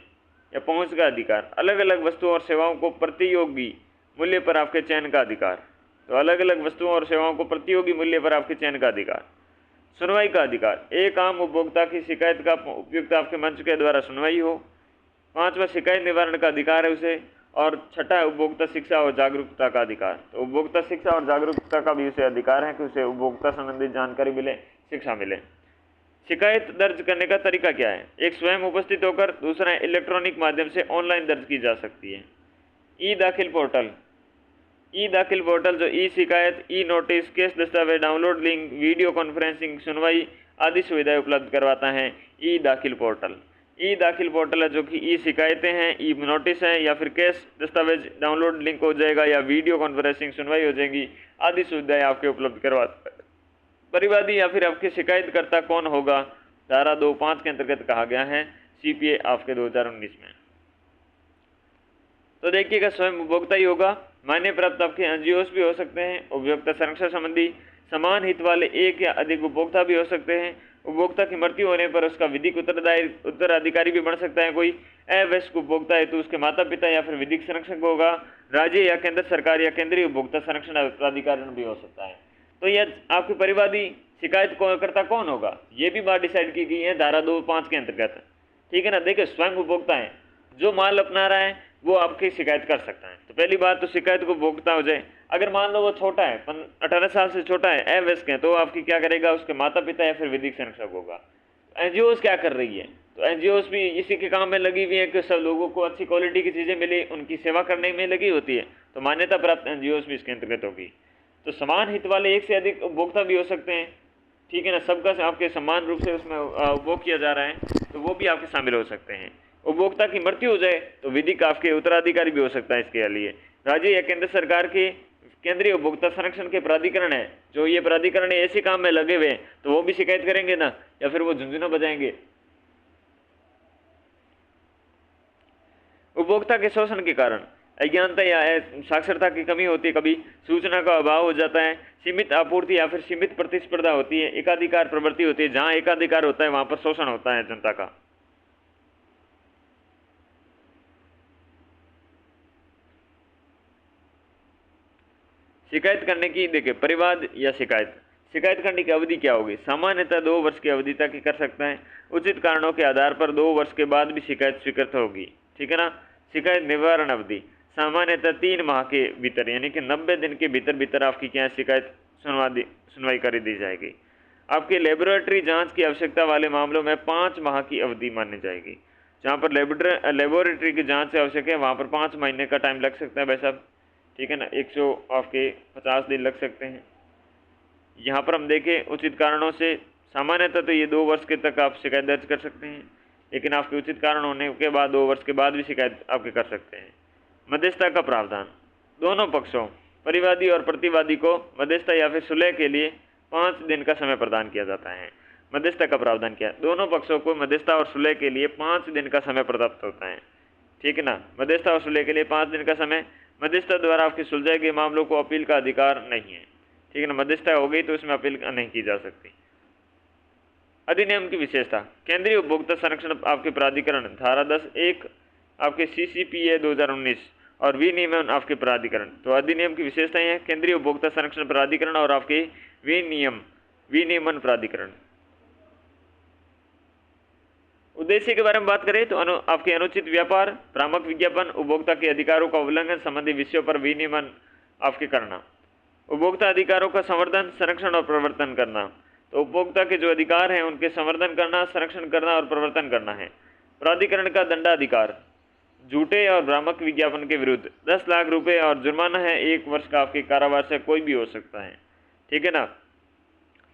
या पहुंच का अधिकार, अलग अलग वस्तुओं और सेवाओं को प्रतियोगी मूल्य पर आपके चयन का अधिकार। तो अलग अलग वस्तुओं और सेवाओं को प्रतियोगी मूल्य पर आपके चयन का अधिकार। सुनवाई का अधिकार, एक आम उपभोक्ता की शिकायत का उपयुक्त आपके मंच के द्वारा सुनवाई हो। 5वां शिकायत निवारण का अधिकार है उसे। और 6ठा है उपभोक्ता शिक्षा और जागरूकता का अधिकार। तो उपभोक्ता शिक्षा और जागरूकता का भी उसे अधिकार है कि उसे उपभोक्ता संबंधित जानकारी मिले, शिक्षा मिले। शिकायत दर्ज करने का तरीका क्या है, एक स्वयं उपस्थित होकर, दूसरा है इलेक्ट्रॉनिक माध्यम से ऑनलाइन दर्ज की जा सकती है। ई दाखिल पोर्टल, ई दाखिल पोर्टल जो ई शिकायत, ई नोटिस, केस दस्तावेज डाउनलोड लिंक, वीडियो कॉन्फ्रेंसिंग, सुनवाई आदि सुविधाएं उपलब्ध करवाता है ई दाखिल पोर्टल। ई दाखिल पोर्टल है जो कि ई शिकायतें हैं, ई नोटिस है, या फिर केस दस्तावेज डाउनलोड लिंक हो जाएगा, या वीडियो कॉन्फ्रेंसिंग सुनवाई हो जाएगी, आदि सुविधाएं आपके उपलब्ध करवाता है। परिवादी या फिर आपके शिकायतकर्ता कौन होगा, धारा 2(5) के अंतर्गत कहा गया है CPA आपके 2019 में। तो देखिएगा, स्वयं उपभोक्ता ही होगा। मान्य प्राप्त आपके NGOs भी हो सकते हैं। उपभोक्ता संरक्षण संबंधी समान हित वाले एक या अधिक उपभोक्ता भी हो सकते हैं। उपभोक्ता की मृत्यु होने पर उसका विधिक उत्तराधिकारी भी बन सकता है कोई। अवयस्क उपभोक्ता है तो उसके माता पिता या फिर विधिक संरक्षक होगा। राज्य या केंद्र सरकार या केंद्रीय उपभोक्ता संरक्षण प्राधिकरण भी हो सकता है। तो यह आपके परिवादी शिकायत करता कौन होगा, ये भी बात डिसाइड की गई है धारा 2(5) के अंतर्गत, ठीक है ना। देखिए, स्वयं उपभोक्ता है, जो माल अपना रहा है वो आपकी शिकायत कर सकता है। तो पहली बात तो शिकायत को उपभोक्ता हो जाए। अगर मान लो वो छोटा है, 18 साल से छोटा है, अवयस्क है, तो आपकी क्या करेगा, उसके माता पिता या फिर विधिक संरक्षक होगा। NGOs क्या कर रही है, तो NGOs भी इसी के काम में लगी हुई है कि सब लोगों को अच्छी क्वालिटी की चीज़ें मिले, उनकी सेवा करने में लगी होती है। तो मान्यता प्राप्त NGOs भी इसके अंतर्गत होगी। तो समान हित वाले एक से अधिक उपभोक्ता भी हो सकते हैं, ठीक है ना। सबका आपके समान रूप से उसमें उपभोग किया जा रहा है, तो वो भी आपके शामिल हो सकते हैं। उपभोक्ता की मृत्यु हो जाए तो विधिक आपके उत्तराधिकारी भी हो सकता है इसके लिए। राज्य या केंद्र सरकार के केंद्रीय उपभोक्ता संरक्षण के प्राधिकरण है, जो ये प्राधिकरण ऐसे काम में लगे हुए हैं, तो वो भी शिकायत करेंगे ना, या फिर वो झुंझुना बजाएंगे। उपभोक्ता के शोषण के कारण, अज्ञानता या साक्षरता की कमी होती है, कभी सूचना का अभाव हो जाता है, सीमित आपूर्ति या फिर सीमित प्रतिस्पर्धा होती है, एकाधिकार प्रवृत्ति होती है। जहां एकाधिकार होता है वहां पर शोषण होता है जनता का। शिकायत करने की देखिए परिवाद या शिकायत, शिकायत करने की अवधि क्या होगी? सामान्यतः 2 वर्ष की अवधि तक ही कर सकते हैं। उचित कारणों के आधार पर 2 वर्ष के बाद भी शिकायत स्वीकृत होगी, ठीक है ना। शिकायत निवारण अवधि सामान्यतः 3 माह के भीतर यानी कि 90 दिन के भीतर भीतर आपकी क्या शिकायत सुनवाई कर दी जाएगी। आपकी लेबोरेटरी जांच की आवश्यकता वाले मामलों में 5 माह की अवधि मानी जाएगी। जहाँ पर लेबोरेटरी की जांच आवश्यक है वहाँ पर 5 महीने का टाइम लग सकता है भाई साहब, ठीक है ना। 100 आपके 50 दिन लग सकते हैं। यहाँ पर हम देखें उचित कारणों से सामान्यतः तो ये 2 वर्ष के तक आप शिकायत दर्ज कर सकते हैं, लेकिन आपके उचित कारण होने के बाद 2 वर्ष के बाद भी शिकायत आपके कर सकते हैं। मध्यस्थता का प्रावधान, दोनों पक्षों परिवादी और प्रतिवादी को मध्यस्थता या फिर सुलह के लिए 5 दिन का समय प्रदान किया जाता है। मध्यस्थता का प्रावधान क्या है? दोनों पक्षों को मध्यस्थता और सुलह के लिए 5 दिन का समय प्राप्त होता है, ठीक है ना। मध्यस्थता और सुलह के लिए 5 दिन का समय। मध्यस्थता द्वारा आपके सुलझाए गए मामलों को अपील का अधिकार नहीं है, ठीक है ना। मध्यस्थता हो गई तो उसमें अपील नहीं की जा सकती। अधिनियम की विशेषता, केंद्रीय उपभोक्ता संरक्षण आपके प्राधिकरण धारा 10(1) आपके CCPA 2019 और विनियमन आपके प्राधिकरण। तो अधिनियम की विशेषताएं हैं केंद्रीय उपभोक्ता संरक्षण प्राधिकरण और आपके विनियमन प्राधिकरण। उद्देश्य के बारे में बात करें तो आपके अनुचित व्यापार, भ्रामक विज्ञापन, उपभोक्ता के अधिकारों का उल्लंघन संबंधी विषयों पर विनियमन आपके करना। उपभोक्ता अधिकारों का संवर्धन, संरक्षण और प्रवर्तन करना। तो उपभोक्ता के जो अधिकार हैं उनके संवर्धन करना, संरक्षण करना और प्रवर्तन करना है। प्राधिकरण का दंडाधिकार, झूठे और भ्रामक विज्ञापन के विरुद्ध 10 लाख रुपए और जुर्माना है 1 वर्ष का आपके कारावास से कोई भी हो सकता है, ठीक है ना।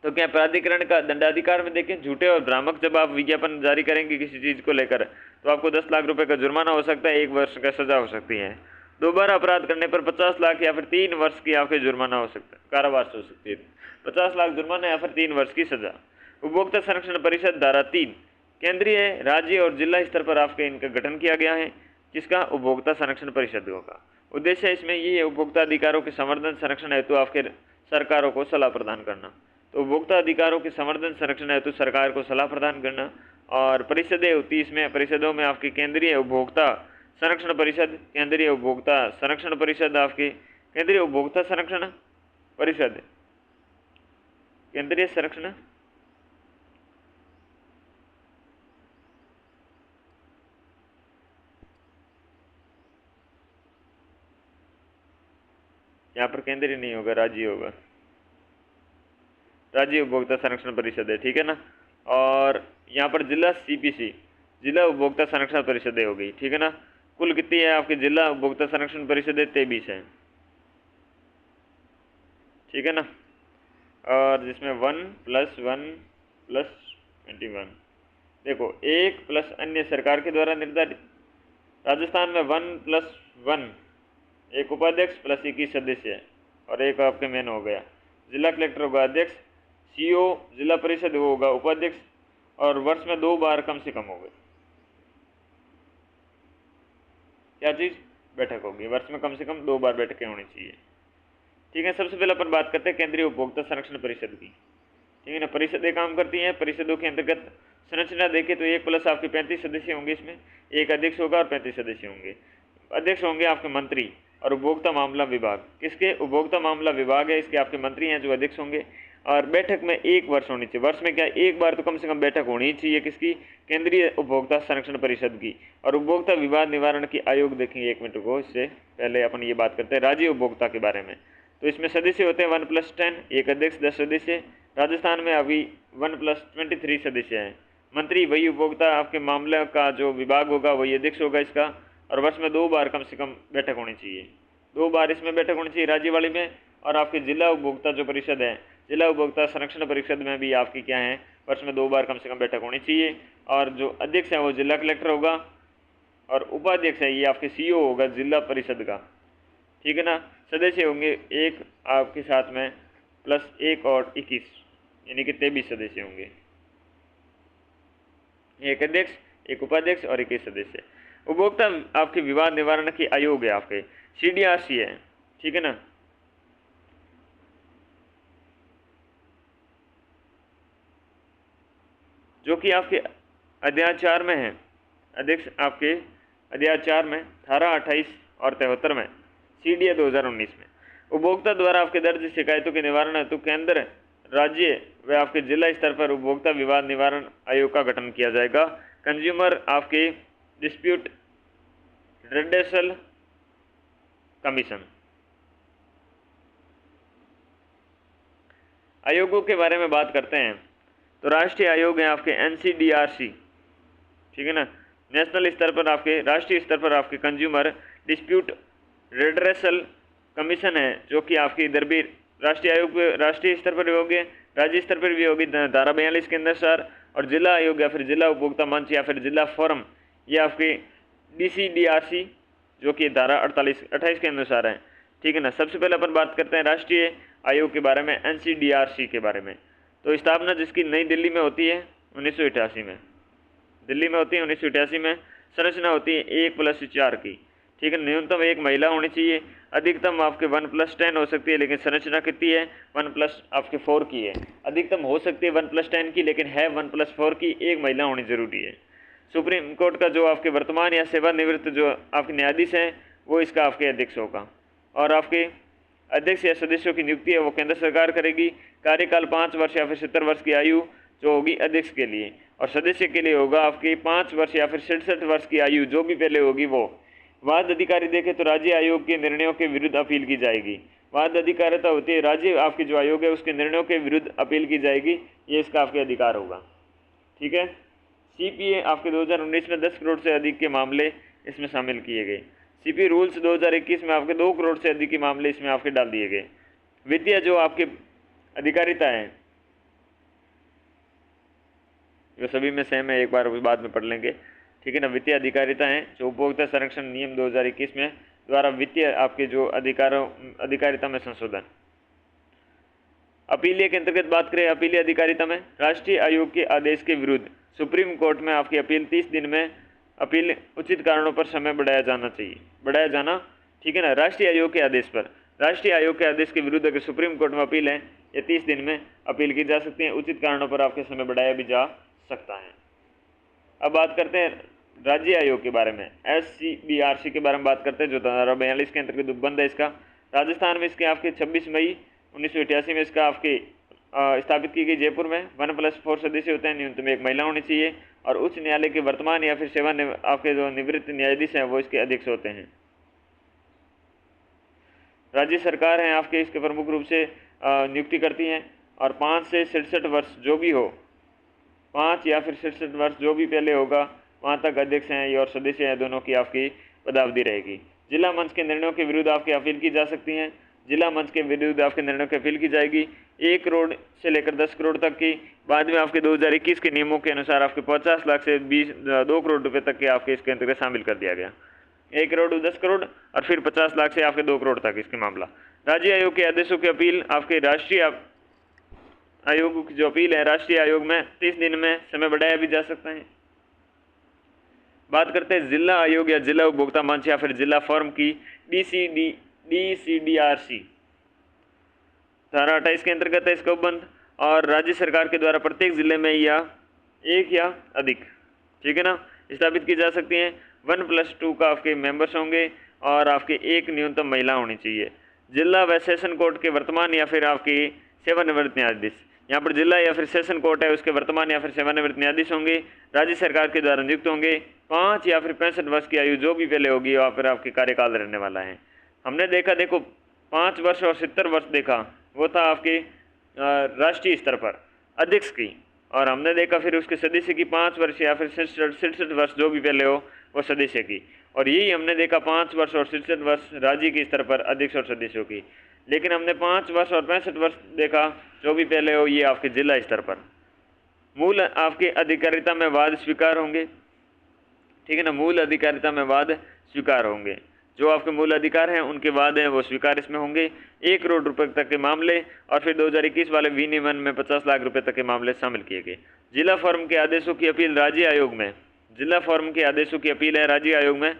तो क्या प्राधिकरण का दंडाधिकार में देखें, झूठे और भ्रामक जब आप विज्ञापन जारी करेंगे किसी चीज को लेकर तो आपको 10 लाख रुपए का जुर्माना हो सकता है, 1 वर्ष का सजा हो सकती है। दोबारा अपराध करने पर 50 लाख या फिर 3 वर्ष की आपके जुर्माना हो सकता है, कारावास हो सकती है। 50 लाख जुर्माना या फिर 3 वर्ष की सजा। उपभोक्ता संरक्षण परिषद धारा 3, केंद्रीय, राज्य और जिला स्तर पर आपके इनका गठन किया गया है, जिसका उपभोक्ता संरक्षण परिषद होगा। उद्देश्य इसमें ये है उपभोक्ता अधिकारों के संवर्धन संरक्षण हेतु आपके सरकारों को सलाह प्रदान करना। तो उपभोक्ता अधिकारों के संवर्धन संरक्षण हेतु सरकार को सलाह प्रदान करना। और परिषदें होती है इसमें, परिषदों में आपकी केंद्रीय उपभोक्ता संरक्षण परिषद, केंद्रीय उपभोक्ता संरक्षण परिषद, आपकी केंद्रीय उपभोक्ता संरक्षण परिषद, केंद्रीय संरक्षण यहाँ पर केंद्रीय नहीं होगा, राज्य होगा, राज्य उपभोक्ता संरक्षण परिषद है, ठीक है ना। और यहाँ पर जिला CPC, जिला उपभोक्ता संरक्षण परिषदें हो गई, ठीक है ना। कुल कितनी है आपकी जिला उपभोक्ता संरक्षण परिषदें? 23 है, ठीक है ना। और जिसमें 1+1+21 देखो 1 प्लस अन्य सरकार के द्वारा निर्धारित। राजस्थान में 1+1 एक उपाध्यक्ष प्लस 21 सदस्य है और एक आपके मेन हो गया। जिला कलेक्टर होगा अध्यक्ष, CO जिला परिषद वो होगा उपाध्यक्ष, और वर्ष में 2 बार कम से कम होगा क्या चीज़? बैठक होगी। वर्ष में कम से कम 2 बार बैठकें होनी चाहिए, ठीक है। सबसे पहले अपन बात करते हैं केंद्रीय उपभोक्ता संरक्षण परिषद की, ठीक है ना। परिषदें काम करती हैं, परिषदों के अंतर्गत संरचना देखें तो 1 प्लस आपके 35 सदस्य होंगे, इसमें एक अध्यक्ष होगा और 35 सदस्य होंगे। अध्यक्ष होंगे आपके मंत्री और उपभोक्ता मामला विभाग, किसके? उपभोक्ता मामला विभाग है, इसके आपके मंत्री हैं जो अध्यक्ष होंगे। और बैठक में 1 वर्ष होनी चाहिए, वर्ष में क्या 1 बार तो कम से कम बैठक होनी चाहिए, किसकी? केंद्रीय उपभोक्ता संरक्षण परिषद की। और उपभोक्ता विवाद निवारण की आयोग देखेंगे, 1 मिनट को, इससे पहले अपन ये बात करते हैं राज्य उपभोक्ता के बारे में। तो इसमें सदस्य होते हैं 1+10, एक अध्यक्ष 10 सदस्य। राजस्थान में अभी 1+23 सदस्य हैं। मंत्री वही उपभोक्ता आपके मामले का जो विभाग होगा वही अध्यक्ष होगा इसका, और वर्ष में 2 बार कम से कम बैठक होनी चाहिए, 2 बार इसमें बैठक होनी चाहिए राज्य वाली में। और आपके जिला उपभोक्ता जो परिषद है, जिला उपभोक्ता संरक्षण परिषद में भी आपकी क्या है, वर्ष में 2 बार कम से कम बैठक होनी चाहिए। और जो अध्यक्ष है वो जिला कलेक्टर होगा और उपाध्यक्ष है ये आपके CO होगा जिला परिषद का, ठीक है ना। सदस्य होंगे 1 आपके साथ में प्लस 1 और 21 यानी कि 23 सदस्य होंगे, एक अध्यक्ष, एक उपाध्यक्ष और 21 सदस्य। उपभोक्ता आपके विवाद निवारण की आयोग है, आपके CDRC है, ठीक है ना। जो कि आपके अध्याय 4 में है, अध्यक्ष आपके अध्याय 4 में धारा 28 और 73 में CDA 2019 में उपभोक्ता द्वारा आपके दर्ज शिकायतों के निवारण हेतु केंद्र, राज्य व आपके जिला स्तर पर उपभोक्ता विवाद निवारण आयोग का गठन किया जाएगा। कंज्यूमर आपके डिस्प्यूट रिड्रेसल कमीशन। आयोगों के बारे में बात करते हैं तो राष्ट्रीय आयोग है आपके NCDRC, ठीक है ना। नेशनल स्तर पर आपके, राष्ट्रीय स्तर पर आपके कंज्यूमर डिस्प्यूट रिड्रेसल कमीशन है, जो कि आपकी इधर भी राष्ट्रीय आयोग राष्ट्रीय स्तर पर भी होगी, राज्य स्तर पर भी होगी धारा 42 के अनुसार। और जिला आयोग या फिर जिला उपभोक्ता मंच या फिर जिला फोरम, ये आपके DCDRC जो कि धारा 28 के अनुसार है, ठीक है ना। सबसे पहले अपन बात करते हैं राष्ट्रीय आयोग के बारे में, NCDRC के बारे में। तो स्थापना जिसकी नई दिल्ली में होती है 1988 में, दिल्ली में होती है 1988 में। संरचना होती है 1+4 की, ठीक है। न्यूनतम 1 महिला होनी चाहिए, अधिकतम आपके 1+10 हो सकती है, लेकिन संरचना कितनी है 1+4 की है। अधिकतम हो सकती है 1+10 की, लेकिन है 1+4 की, 1 महिला होनी जरूरी है। सुप्रीम कोर्ट का जो आपके वर्तमान या सेवानिवृत्त जो आपके न्यायाधीश हैं वो इसका आपके अध्यक्ष होगा। और आपके अध्यक्ष या सदस्यों की नियुक्ति है वो केंद्र सरकार करेगी। कार्यकाल 5 वर्ष या फिर 70 वर्ष की आयु जो होगी अध्यक्ष के लिए, और सदस्य के लिए होगा आपकी 5 वर्ष या फिर 67 वर्ष की आयु जो भी पहले होगी वो। वाद अधिकारी देखें तो राज्य आयोग के निर्णयों के विरुद्ध अपील की जाएगी। वाद अधिकारिता होती है, राज्य आपके जो आयोग है उसके निर्णयों के विरुद्ध अपील की जाएगी, ये इसका आपके अधिकार होगा, ठीक है। CPA आपके 2019 में 10 करोड़ से अधिक के मामले इसमें शामिल किए गए। CPA रूल्स 2021 में आपके 2 करोड़ से अधिक के मामले इसमें आपके डाल दिए गए। वित्तीय जो आपके अधिकारिता है जो सभी में सेम है, एक बार बाद में पढ़ लेंगे, ठीक है ना। वित्तीय अधिकारिता है जो उपभोक्ता संरक्षण नियम 2021 में द्वारा वित्तीय आपके जो अधिकारिता में संशोधन। अपीलीय के अंतर्गत बात करें, अपीलीय अधिकारिता में राष्ट्रीय आयोग के आदेश के विरुद्ध सुप्रीम कोर्ट में आपकी अपील 30 दिन में अपील उचित कारणों पर समय बढ़ाया जाना, ठीक है ना। राष्ट्रीय आयोग के आदेश पर, राष्ट्रीय आयोग के आदेश के विरुद्ध अगर सुप्रीम कोर्ट में अपील है ये 30 दिन में अपील की जा सकती है, उचित कारणों पर आपके समय बढ़ाया भी जा सकता है। अब बात करते हैं राज्य आयोग के बारे में, SCDRC के बारे में बात करते हैं, जो धारा 42 के अंतर्गत उपबंध है इसका। राजस्थान में इसके आपके 26 मई 1988 में इसका आपके स्थापित की गई। जयपुर में 1+4 सदस्य होते हैं, न्यूनतम 1 महिला होनी चाहिए। और उच्च न्यायालय के वर्तमान या फिर आपके जो निवृत्त न्यायाधीश हैं वो इसके अध्यक्ष होते हैं। राज्य सरकार हैं आपके इसके प्रमुख रूप से नियुक्ति करती हैं, और 5 से 67 वर्ष जो भी हो, 5 या फिर 67 वर्ष जो भी पहले होगा वहाँ तक अध्यक्ष हैं ये और सदस्य हैं, दोनों की आपकी पदावधि रहेगी। जिला मंच के निर्णयों के विरुद्ध आपकी अपील की जा सकती हैं। जिला मंच के विरुद्ध आपके निर्णयों की अपील की जाएगी 1 करोड़ से लेकर 10 करोड़ तक की। बाद में आपके 2021 के नियमों के अनुसार आपके 50 लाख से 2 करोड़ रुपए तक के आपके इसके अंतर्गत शामिल कर दिया गया। 1 करोड़ 10 करोड़ और फिर 50 लाख से आपके 2 करोड़ तक इसके मामला। राज्य आयोग के आदेशों की अपील आपके राष्ट्रीय आयोग की जो अपील है राष्ट्रीय आयोग में 30 दिन में समय बढ़ाया भी जा सकता है। बात करते हैं जिला आयोग या जिला उपभोक्ता मंच या फिर जिला फर्म की, DCDRC धारा 28 के अंतर्गत है इसका उपबंध, और राज्य सरकार के द्वारा प्रत्येक जिले में या एक या अधिक, ठीक है ना, स्थापित की जा सकती हैं। 1+2 का आपके मेंबर्स होंगे और आपके एक न्यूनतम महिला होनी चाहिए। जिला व सेशन कोर्ट के वर्तमान या फिर आपके सेवानिवृत्त न्यायाधीश, यहाँ पर जिला या फिर सेशन कोर्ट है उसके वर्तमान या फिर सेवानिवृत्त न्यायाधीश होंगे, राज्य सरकार के द्वारा नियुक्त होंगे। 5 या फिर 65 वर्ष की आयु जो भी पहले होगी वहाँ पर आपके कार्यकाल रहने वाला है। हमने देखो 5 वर्ष और 70 वर्ष देखा, वो था आपके राष्ट्रीय स्तर पर अध्यक्ष की, और हमने देखा फिर उसके सदस्य की 5 वर्ष या फिर 67 वर्ष जो भी पहले हो वो सदस्य की, और यही हमने देखा 5 वर्ष और 67 वर्ष राज्य के स्तर पर अध्यक्ष और सदस्यों की। लेकिन हमने 5 वर्ष और 65 वर्ष देखा जो भी पहले हो ये आपके जिला स्तर पर। मूल आपके अधिकारिता में वाद स्वीकार होंगे, ठीक है ना, मूल अधिकारिता में वाद स्वीकार होंगे। जो आपके मूल अधिकार हैं उनके वाद हैं वो स्वीकार इसमें होंगे। 1 करोड़ रुपए तक के मामले और फिर 2021 वाले विनियमन में 50 लाख रुपए तक के मामले शामिल किए गए। जिला फर्म के आदेशों की अपील राज्य आयोग में जिला फोरम के आदेशों की अपील है राज्य आयोग में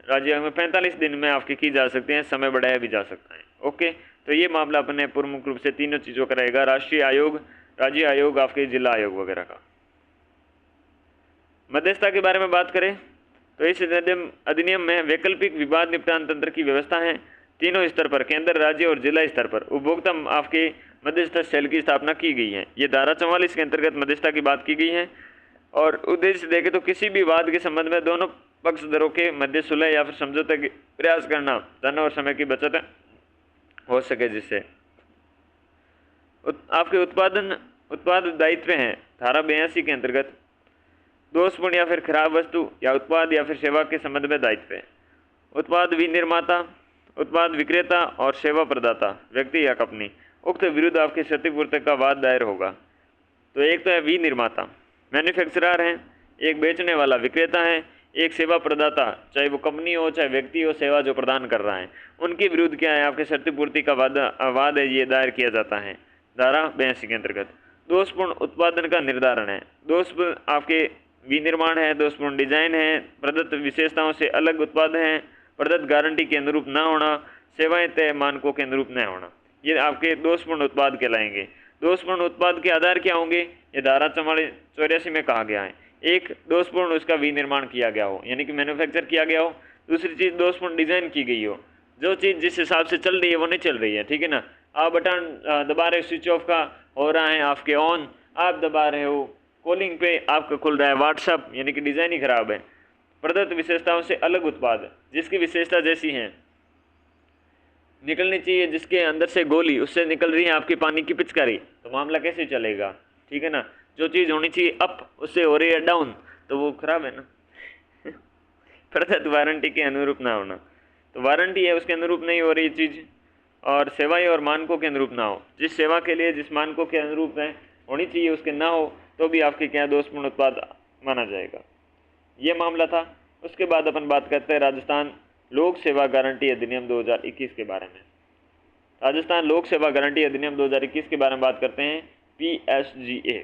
45 दिन में आपकी की जा सकती है, समय बढ़ाया भी जा सकता है। ओके, तो ये मामला अपने प्रमुख रूप से तीनों चीज़ों का रहेगा, राष्ट्रीय आयोग, राज्य आयोग, आपके जिला आयोग वगैरह का। मध्यस्थता के बारे में बात करें तो इस अधिनियम में वैकल्पिक विवाद निपटान तंत्र की व्यवस्था है। तीनों स्तर पर, केंद्र, राज्य और जिला स्तर पर उपभोक्ता आपके मध्यस्थ सेल की स्थापना की गई है। ये धारा 44 के अंतर्गत मध्यस्थता की बात की गई है। और उद्देश्य देखें तो किसी भी वाद के संबंध में दोनों पक्षधरों के मध्य सुलह या फिर समझौते के प्रयास करना, धन और समय की बचत हो सके, जिससे आपके उत्पाद दायित्व हैं। धारा 82 के अंतर्गत दोषपूर्ण या फिर खराब वस्तु या उत्पाद या फिर सेवा के संबंध में दायित्व है। उत्पाद विनिर्माता, उत्पाद विक्रेता और सेवा प्रदाता व्यक्ति या कंपनी उक्त विरुद्ध आपके क्षतिपूर्ति का वाद दायर होगा। तो एक तो है विनिर्माता, मैन्युफैक्चरर हैं, एक बेचने वाला विक्रेता है, एक सेवा प्रदाता, चाहे वो कंपनी हो चाहे व्यक्ति हो, सेवा जो प्रदान कर रहा है, उनके विरुद्ध क्या है, आपके क्षतिपूर्ति का वाद है, ये दायर किया जाता है धारा 82 के अंतर्गत। दोषपूर्ण उत्पादन का निर्धारण है। दोषपूर्ण आपके विनिर्माण है, दोषपूर्ण डिजाइन है, प्रदत्त विशेषताओं से अलग उत्पाद हैं, प्रदत्त गारंटी के अनुरूप न होना, सेवाएं तय मानकों के अनुरूप न होना, ये आपके दोषपूर्ण उत्पाद कहलाएंगे। दोषपूर्ण उत्पाद के आधार क्या होंगे, ये धारा 84 में कहा गया है। एक, दोषपूर्ण उसका विनिर्माण किया गया हो, यानी कि मैन्युफैक्चर किया गया हो। दूसरी चीज़, दोषपूर्ण डिजाइन की गई हो, जो चीज़ जिस हिसाब से चल रही है वो नहीं चल रही है, ठीक है ना। आप बटन दबा रहे हो, स्विच ऑफ का हो रहा है आपके ऑन, आप दबा रहे हो, कॉलिंग पे आपका खुल रहा है व्हाट्सअप, यानी कि डिज़ाइन ही खराब है। प्रदत्त विशेषताओं से अलग उत्पाद, जिसकी विशेषता जैसी है निकलनी चाहिए, जिसके अंदर से गोली उससे निकल रही है आपकी पानी की पिचकारी, तो मामला कैसे चलेगा, ठीक है ना। जो चीज़ होनी चाहिए अप, उससे हो रही है डाउन, तो वो खराब है ना। प्रदत्त वारंटी के अनुरूप ना होना, तो वारंटी है उसके अनुरूप नहीं हो रही चीज़, और सेवाएं और मानकों के अनुरूप ना हो, जिस सेवा के लिए जिस मानकों के अनुरूप है होनी चाहिए उसके ना हो, तो भी आपके क्या दोषपूर्ण उत्पाद माना जाएगा। ये मामला था। उसके बाद अपन बात करते हैं राजस्थान लोक सेवा गारंटी अधिनियम 2021 के बारे में। राजस्थान लोक सेवा गारंटी अधिनियम 2021 के बारे में बात करते हैं, PSGA।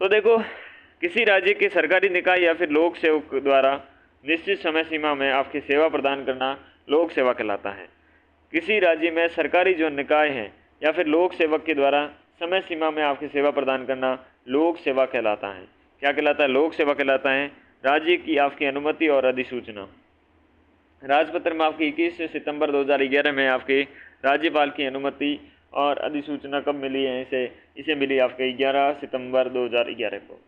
तो देखो, किसी राज्य के सरकारी निकाय या फिर लोक सेवक द्वारा निश्चित समय सीमा में आपकी सेवा प्रदान करना लोक सेवा कहलाता है। किसी राज्य में सरकारी जो निकाय है या फिर लोक सेवक के द्वारा समय सीमा में आपकी सेवा प्रदान करना लोक सेवा कहलाता है। क्या कहलाता है, लोक सेवा कहलाता है। राज्य की आपकी अनुमति और अधिसूचना, राजपत्र में आपकी 21 सितंबर 2011 में आपके राज्यपाल की अनुमति और अधिसूचना कब मिली है, इसे मिली आपके 11 सितंबर 2011 को।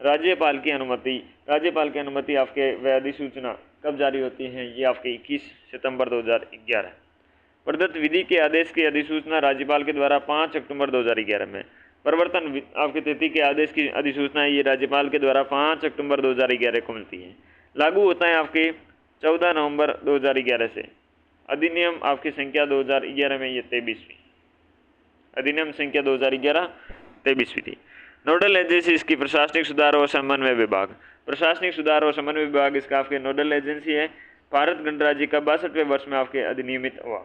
राज्यपाल की अनुमति आपके व अधिसूचना कब जारी होती है, ये आपके 21 सितंबर 2011। प्रदत्त विधि के आदेश की अधिसूचना राज्यपाल के द्वारा 5 अक्टूबर 2011 में। परिवर्तन आपकी तिथि के आदेश की अधिसूचना ये राज्यपाल के द्वारा 5 अक्टूबर 2011 को मिलती है। लागू होता है आपके 14 नवंबर 2011 से। अधिनियम आपकी संख्या 2011 में ये 23वीं, अधिनियम संख्या 2011 23वीं थी। नोडल एजेंसी इसकी प्रशासनिक सुधार और समन्वय विभाग, प्रशासनिक सुधार और समन्वय विभाग इसका आपके नोडल एजेंसी है। भारत गणराज्य का 62वें वर्ष में आपके अधिनियमित हुआ।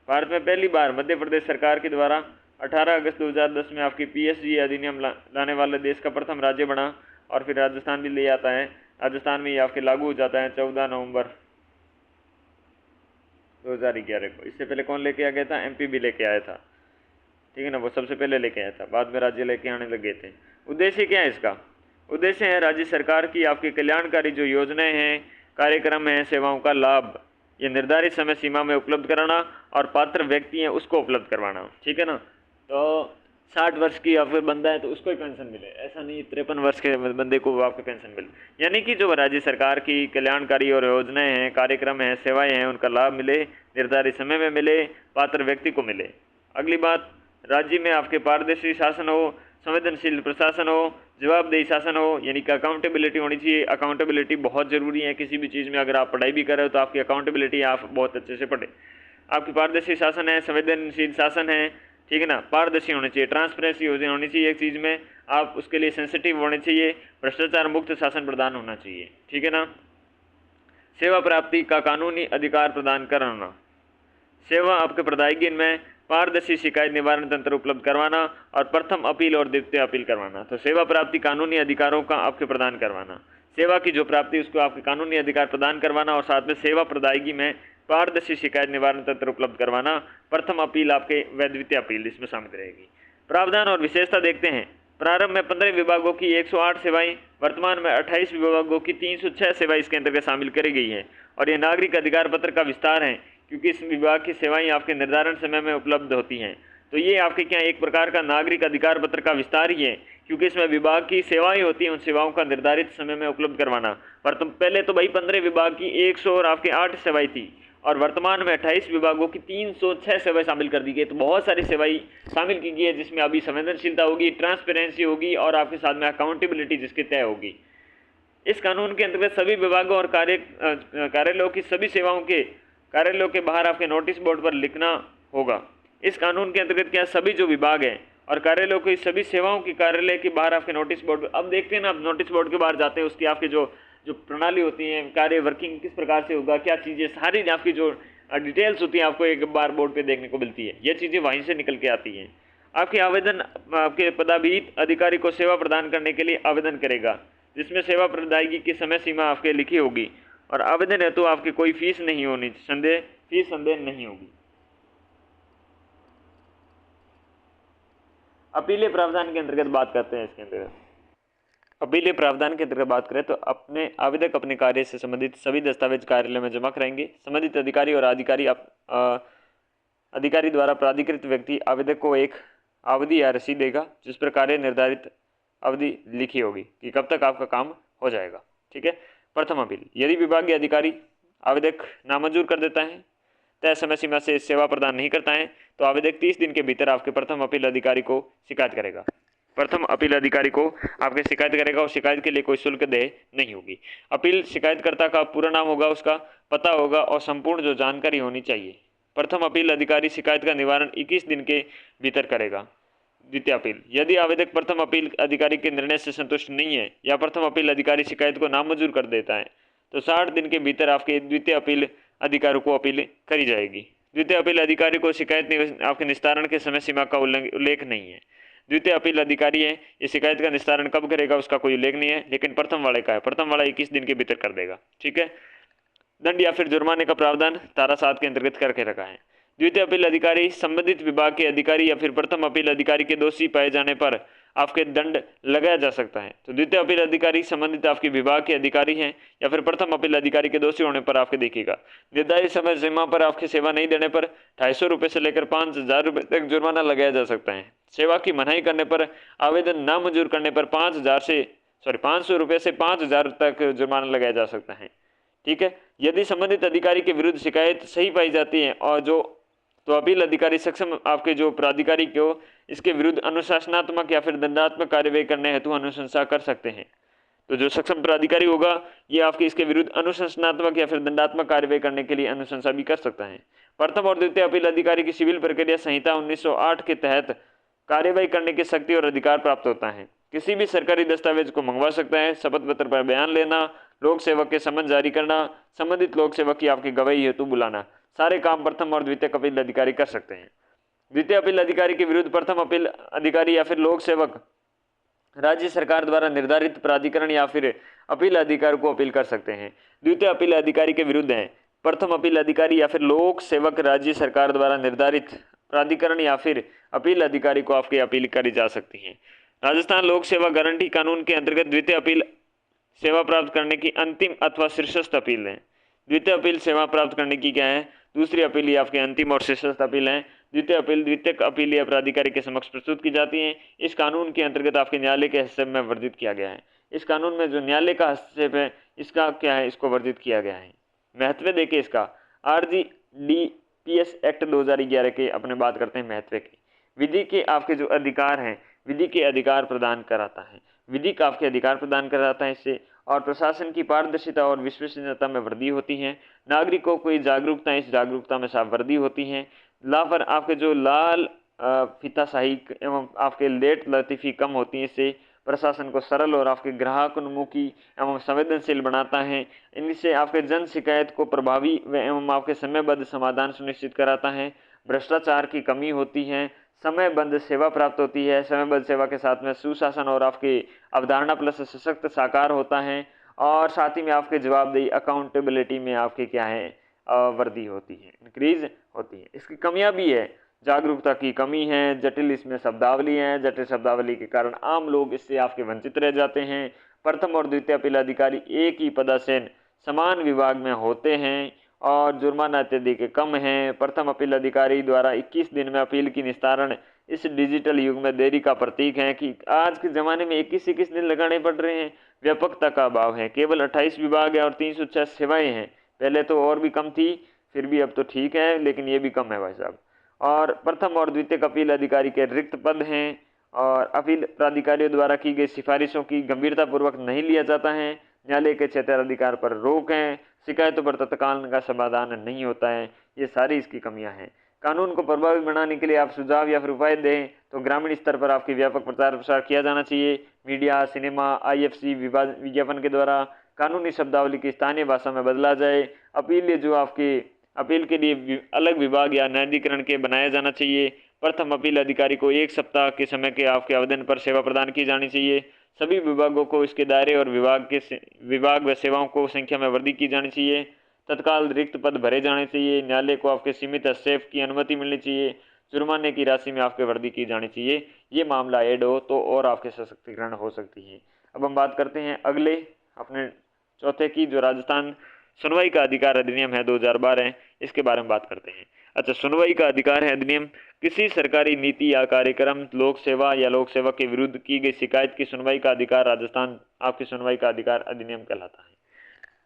भारत में पहली बार मध्य प्रदेश सरकार के द्वारा 18 अगस्त 2010 में आपकी PSGA अधिनियम लाने वाले देश का प्रथम राज्य बना, और फिर राजस्थान भी ले आता है। राजस्थान में ये आपके लागू हो जाता है 14 नवंबर 2011 को। इससे पहले कौन लेके आ गया था, MP भी लेके आया था, ठीक है ना, वो सबसे पहले लेके आया था, बाद में राज्य लेके आने लगे थे। उद्देश्य क्या है इसका, उद्देश्य है राज्य सरकार की आपकी कल्याणकारी जो योजनाएं हैं, कार्यक्रम हैं, सेवाओं का लाभ ये निर्धारित समय सीमा में उपलब्ध कराना और पात्र व्यक्ति हैं उसको उपलब्ध करवाना, ठीक है ना। तो 60 वर्ष की या फिर बंदा है तो उसको ही पेंशन मिले, ऐसा नहीं 53 वर्ष के बंदे को आपको पेंशन मिले। यानी कि जो राज्य सरकार की कल्याणकारी और योजनाएं हैं, कार्यक्रम हैं, सेवाएं हैं, उनका लाभ मिले, निर्धारित समय में मिले, पात्र व्यक्ति को मिले। अगली बात, राज्य में आपके पारदर्शी शासन हो, संवेदनशील प्रशासन हो, जवाबदेही शासन हो, यानी कि अकाउंटेबिलिटी होनी चाहिए। अकाउंटेबिलिटी बहुत ज़रूरी है किसी भी चीज़ में। अगर आप पढ़ाई भी कर रहे हो तो आपकी अकाउंटेबिलिटी आप बहुत अच्छे से पढ़े। आपकी पारदर्शी शासन है, संवेदनशील शासन है, ठीक है ना, पारदर्शी होनी चाहिए, ट्रांसपेरेंसी होनी चाहिए एक चीज़ में, आप उसके लिए सेंसिटिव होने चाहिए, भ्रष्टाचार मुक्त शासन प्रदान होना चाहिए, ठीक है ना। सेवा प्राप्ति का कानूनी अधिकार प्रदान कराना, सेवा आपके प्रदायगी में पारदर्शी शिकायत निवारण तंत्र उपलब्ध करवाना और प्रथम अपील और द्वितीय अपील करवाना। तो सेवा प्राप्ति कानूनी अधिकारों का आपके प्रदान करवाना, सेवा की जो प्राप्ति उसको आपके कानूनी अधिकार प्रदान करवाना और साथ में सेवा प्रदायगी में पारदर्शी शिकायत निवारण तंत्र उपलब्ध करवाना, प्रथम अपील आपके व द्वितीय अपील इसमें शामिल रहेगी। प्रावधान और विशेषता देखते हैं। प्रारंभ में 15 विभागों की 108 सेवाएं, वर्तमान में 28 विभागों की 306 सेवाएं इसके अंतर्गत शामिल करी गई है और ये नागरिक अधिकार पत्र का विस्तार है, क्योंकि इस विभाग की सेवाएं आपके निर्धारण समय में उपलब्ध होती हैं। तो ये आपके क्या एक प्रकार का नागरिक अधिकार पत्र का विस्तार ही है, क्योंकि इसमें विभाग की सेवाएं होती हैं, उन सेवाओं का निर्धारित समय में उपलब्ध करवाना। पर तुम पहले तो भाई 15 विभाग की 100 और आपके 8 सेवाएं थी और वर्तमान में 28 विभागों की 306 सेवाएं शामिल कर दी गई। तो बहुत सारी सेवाएं शामिल की गई है, जिसमें अभी संवेदनशीलता होगी, ट्रांसपेरेंसी होगी और आपके साथ में अकाउंटेबिलिटी जिसकी तय होगी। इस कानून के अंतर्गत सभी विभागों और कार्यालयों की सभी सेवाओं के कार्यालयों के बाहर आपके नोटिस बोर्ड पर लिखना होगा। इस कानून के अंतर्गत क्या सभी जो विभाग हैं और कार्यालयों की सभी सेवाओं के कार्यालय के बाहर आपके नोटिस बोर्ड, अब देखते हैं ना, आप नोटिस बोर्ड के बाहर जाते हैं, उसकी आपके जो प्रणाली होती है, कार्य वर्किंग किस प्रकार से होगा, क्या चीज़ें, सारी आपकी जो डिटेल्स होती हैं आपको एक बार बोर्ड पे देखने को मिलती है। ये चीज़ें वहीं से निकल के आती हैं। आपके आवेदन आपके पदाभिहित अधिकारी को सेवा प्रदान करने के लिए आवेदन करेगा, जिसमें सेवा प्रदायगी की समय सीमा आपके लिखी होगी और आवेदन हेतु आपकी कोई फीस नहीं होनी, फीस संदेह नहीं होगी। अपीलीय प्रावधान के अंतर्गत बात करते हैं। इसके अंतर्गत अपीलीय प्रावधान के अंतर्गत बात करें तो अपने आवेदक अपने कार्य से संबंधित सभी दस्तावेज कार्यालय में जमा कराएंगे। संबंधित अधिकारी और अधिकारी द्वारा प्राधिकृत व्यक्ति आवेदक को एक अवधि या रसीद देगा, जिस पर कार्य निर्धारित अवधि लिखी होगी कि कब तक आपका काम हो जाएगा। ठीक है। प्रथम अपील, यदि विभागीय अधिकारी आवेदक नामंजूर कर देता है, तय समय सीमा से सेवा प्रदान नहीं करता है, तो आवेदक 30 दिन के भीतर आपके प्रथम अपील अधिकारी को शिकायत करेगा। प्रथम अपील अधिकारी को आपके शिकायत करेगा और शिकायत के लिए कोई शुल्क देय नहीं होगी। अपील शिकायतकर्ता का पूरा नाम होगा, उसका पता होगा और संपूर्ण जो जानकारी होनी चाहिए। प्रथम अपील अधिकारी शिकायत का निवारण 21 दिन के भीतर करेगा। द्वितीय अपील, यदि आवेदक प्रथम अपील अधिकारी के निर्णय से संतुष्ट नहीं है या प्रथम अपील अधिकारी शिकायत को नामंजूर कर देता है, तो 60 दिन के भीतर आपके द्वितीय अपील अधिकारी को अपील करी जाएगी। द्वितीय अपील अधिकारी को शिकायत आपके निस्तारण के समय सीमा का उल्लेख नहीं है। द्वितीय अपील अधिकारी है, ये शिकायत का निस्तारण कब करेगा उसका कोई उल्लेख नहीं है, लेकिन प्रथम वाले का है, प्रथम वाला 21 दिन के भीतर कर देगा। ठीक है। दंड या फिर जुर्माने का प्रावधान धारा 7 के अंतर्गत करके रखा है। द्वितीय अपील अधिकारी संबंधित विभाग के अधिकारी या फिर प्रथम अपील अधिकारी के दोषी पाए जाने पर आपके दंड लगाया जा सकता है। तो द्वितीय अपील अधिकारी संबंधित आपके विभाग के अधिकारी हैं या फिर प्रथम अपील अधिकारी के दोषी होने पर आपके देखिएगा निर्धारित समय सीमा पर आपकी सेवा नहीं देने पर 250 रुपये से लेकर 5000 रुपये तक जुर्माना लगाया जा सकता है। सेवा की मनाही करने पर, आवेदन नामंजूर करने पर 500 रुपये से 5000 तक जुर्माना लगाया जा सकता है। ठीक है। यदि संबंधित अधिकारी के विरुद्ध शिकायत सही पाई जाती है और तो अपील अधिकारी सक्षम आपके जो प्राधिकारी को इसके विरुद्ध अनुशासनात्मक या फिर दंडात्मक कार्यवाही करने हेतु अनुशंसा कर सकते हैं। तो जो सक्षम प्राधिकारी होगा ये आपके इसके विरुद्ध अनुशासनात्मक या फिर दंडात्मक कार्यवाही करने के लिए अनुशंसा भी कर सकता है। प्रथम और द्वितीय अपील अधिकारी की सिविल प्रक्रिया संहिता 1908 के तहत कार्यवाही करने की शक्ति और अधिकार प्राप्त होता है। किसी भी सरकारी दस्तावेज को मंगवा सकता है, शपथ पत्र पर बयान लेना, लोक सेवक के समन जारी करना, संबंधित लोक सेवक की आपकी गवाही हेतु बुलाना, सारे काम प्रथम और द्वितीय अपील अधिकारी कर सकते हैं। द्वितीय अपील अधिकारी के विरुद्ध प्रथम अपील अधिकारी या फिर लोक सेवक राज्य सरकार द्वारा निर्धारित प्राधिकरण या फिर अपील अधिकारी को अपील कर सकते हैं। द्वितीय अपील अधिकारी के विरुद्ध हैं प्रथम अपील अधिकारी या फिर लोक सेवक राज्य सरकार द्वारा निर्धारित प्राधिकरण या फिर अपील अधिकारी को आपकी अपील करी जा सकती है। राजस्थान लोक सेवा गारंटी कानून के अंतर्गत द्वितीय अपील सेवा प्राप्त करने की अंतिम अथवा शीर्षस्थ अपील है। द्वितीय अपील सेवा प्राप्त करने की क्या है, दूसरी अपील ये आपके अंतिम और शीर्षस्थ अपील है। द्वितीय अपील द्वितीय अपील या प्राधिकारी के समक्ष प्रस्तुत की जाती है। इस कानून के अंतर्गत आपके न्यायालय के हस्तक्षेप में वर्जित किया गया है। इस कानून में जो न्यायालय का हस्तक्षेप है इसका क्या है, इसको वर्जित किया गया है। महत्व देखिए इसका, RGDPS एक्ट 2011 के अपने बात करते हैं महत्व की। विधि के आपके जो अधिकार हैं, विधि के अधिकार प्रदान कराता है, विधि का आपके अधिकार प्रदान कराता है इससे, और प्रशासन की पारदर्शिता और विश्वसनीयता में वृद्धि होती है। नागरिकों को जागरूकता, इस जागरूकता में साफ वृद्धि होती है। लापर आपके जो लाल फीताशाही एवं आपके लेट लतीफ़ी कम होती है, इससे प्रशासन को सरल और आपके ग्राहकोन्मुखी एवं संवेदनशील बनाता है। इनसे आपके जन शिकायत को प्रभावी एवं आपके समयबद्ध समाधान सुनिश्चित कराता है। भ्रष्टाचार की कमी होती है, समयबद्ध सेवा प्राप्त होती है, समयबद्ध सेवा के साथ में सुशासन और आपकी अवधारणा प्लस सशक्त साकार होता है, और साथ ही में आपके जवाबदेही अकाउंटेबिलिटी में आपकी क्या है वृद्धि होती है, इंक्रीज होती है। इसकी कमियां भी है, जागरूकता की कमी है, जटिल इसमें शब्दावली है, जटिल शब्दावली के कारण आम लोग इससे आपके वंचित रह जाते हैं। प्रथम और द्वितीय अपील अधिकारी एक ही पदासीन समान विभाग में होते हैं और जुर्माना अत्यधिक कम है। प्रथम अपील अधिकारी द्वारा 21 दिन में अपील की निस्तारण इस डिजिटल युग में देरी का प्रतीक है कि आज के ज़माने में 21 दिन लगाने पड़ रहे हैं। व्यापकता का अभाव है, केवल 28 विभाग है और 306 सेवाएं हैं। पहले तो और भी कम थी, फिर भी अब तो ठीक है, लेकिन ये भी कम है भाई साहब। और प्रथम और द्वितीय अपील अधिकारी के रिक्त पद हैं और अपील प्राधिकारियों द्वारा की गई सिफारिशों की गंभीरतापूर्वक नहीं लिया जाता है। न्यायालय के क्षेत्राधिकार पर रोक है, शिकायतों पर तत्काल का समाधान नहीं होता है। ये सारी इसकी कमियां हैं। कानून को प्रभावी बनाने के लिए आप सुझाव या फिर उपाय दें तो ग्रामीण स्तर पर आपकी व्यापक प्रचार प्रसार किया जाना चाहिए। मीडिया, सिनेमा, IFC विज्ञापन के द्वारा कानूनी शब्दावली की स्थानीय भाषा में बदला जाए। अपील जो आपकी अपील के लिए अलग विभाग या न्यायाधिकरण के बनाया जाना चाहिए। प्रथम अपील अधिकारी को 1 सप्ताह के समय के आपके आवेदन पर सेवा प्रदान की जानी चाहिए। सभी विभागों को इसके दायरे और विभाग व सेवाओं को संख्या में वृद्धि की जानी चाहिए। तत्काल रिक्त पद भरे जाने चाहिए। न्यायालय को आपके सीमित हस्तक्षेप की अनुमति मिलनी चाहिए। जुर्माने की राशि में आपके वृद्धि की जानी चाहिए। ये मामला ऐड हो तो और आपके सशक्तिकरण हो सकती है। अब हम बात करते हैं अगले अपने चौथे की, जो राजस्थान सुनवाई का अधिकार अधिनियम है 2012, इसके बारे में बात करते हैं। अच्छा, सुनवाई का अधिकार है अधिनियम किसी सरकारी नीति या कार्यक्रम, लोक सेवा या लोक सेवा के विरुद्ध की गई शिकायत की सुनवाई का अधिकार राजस्थान आपकी सुनवाई का अधिकार अधिनियम कहलाता है।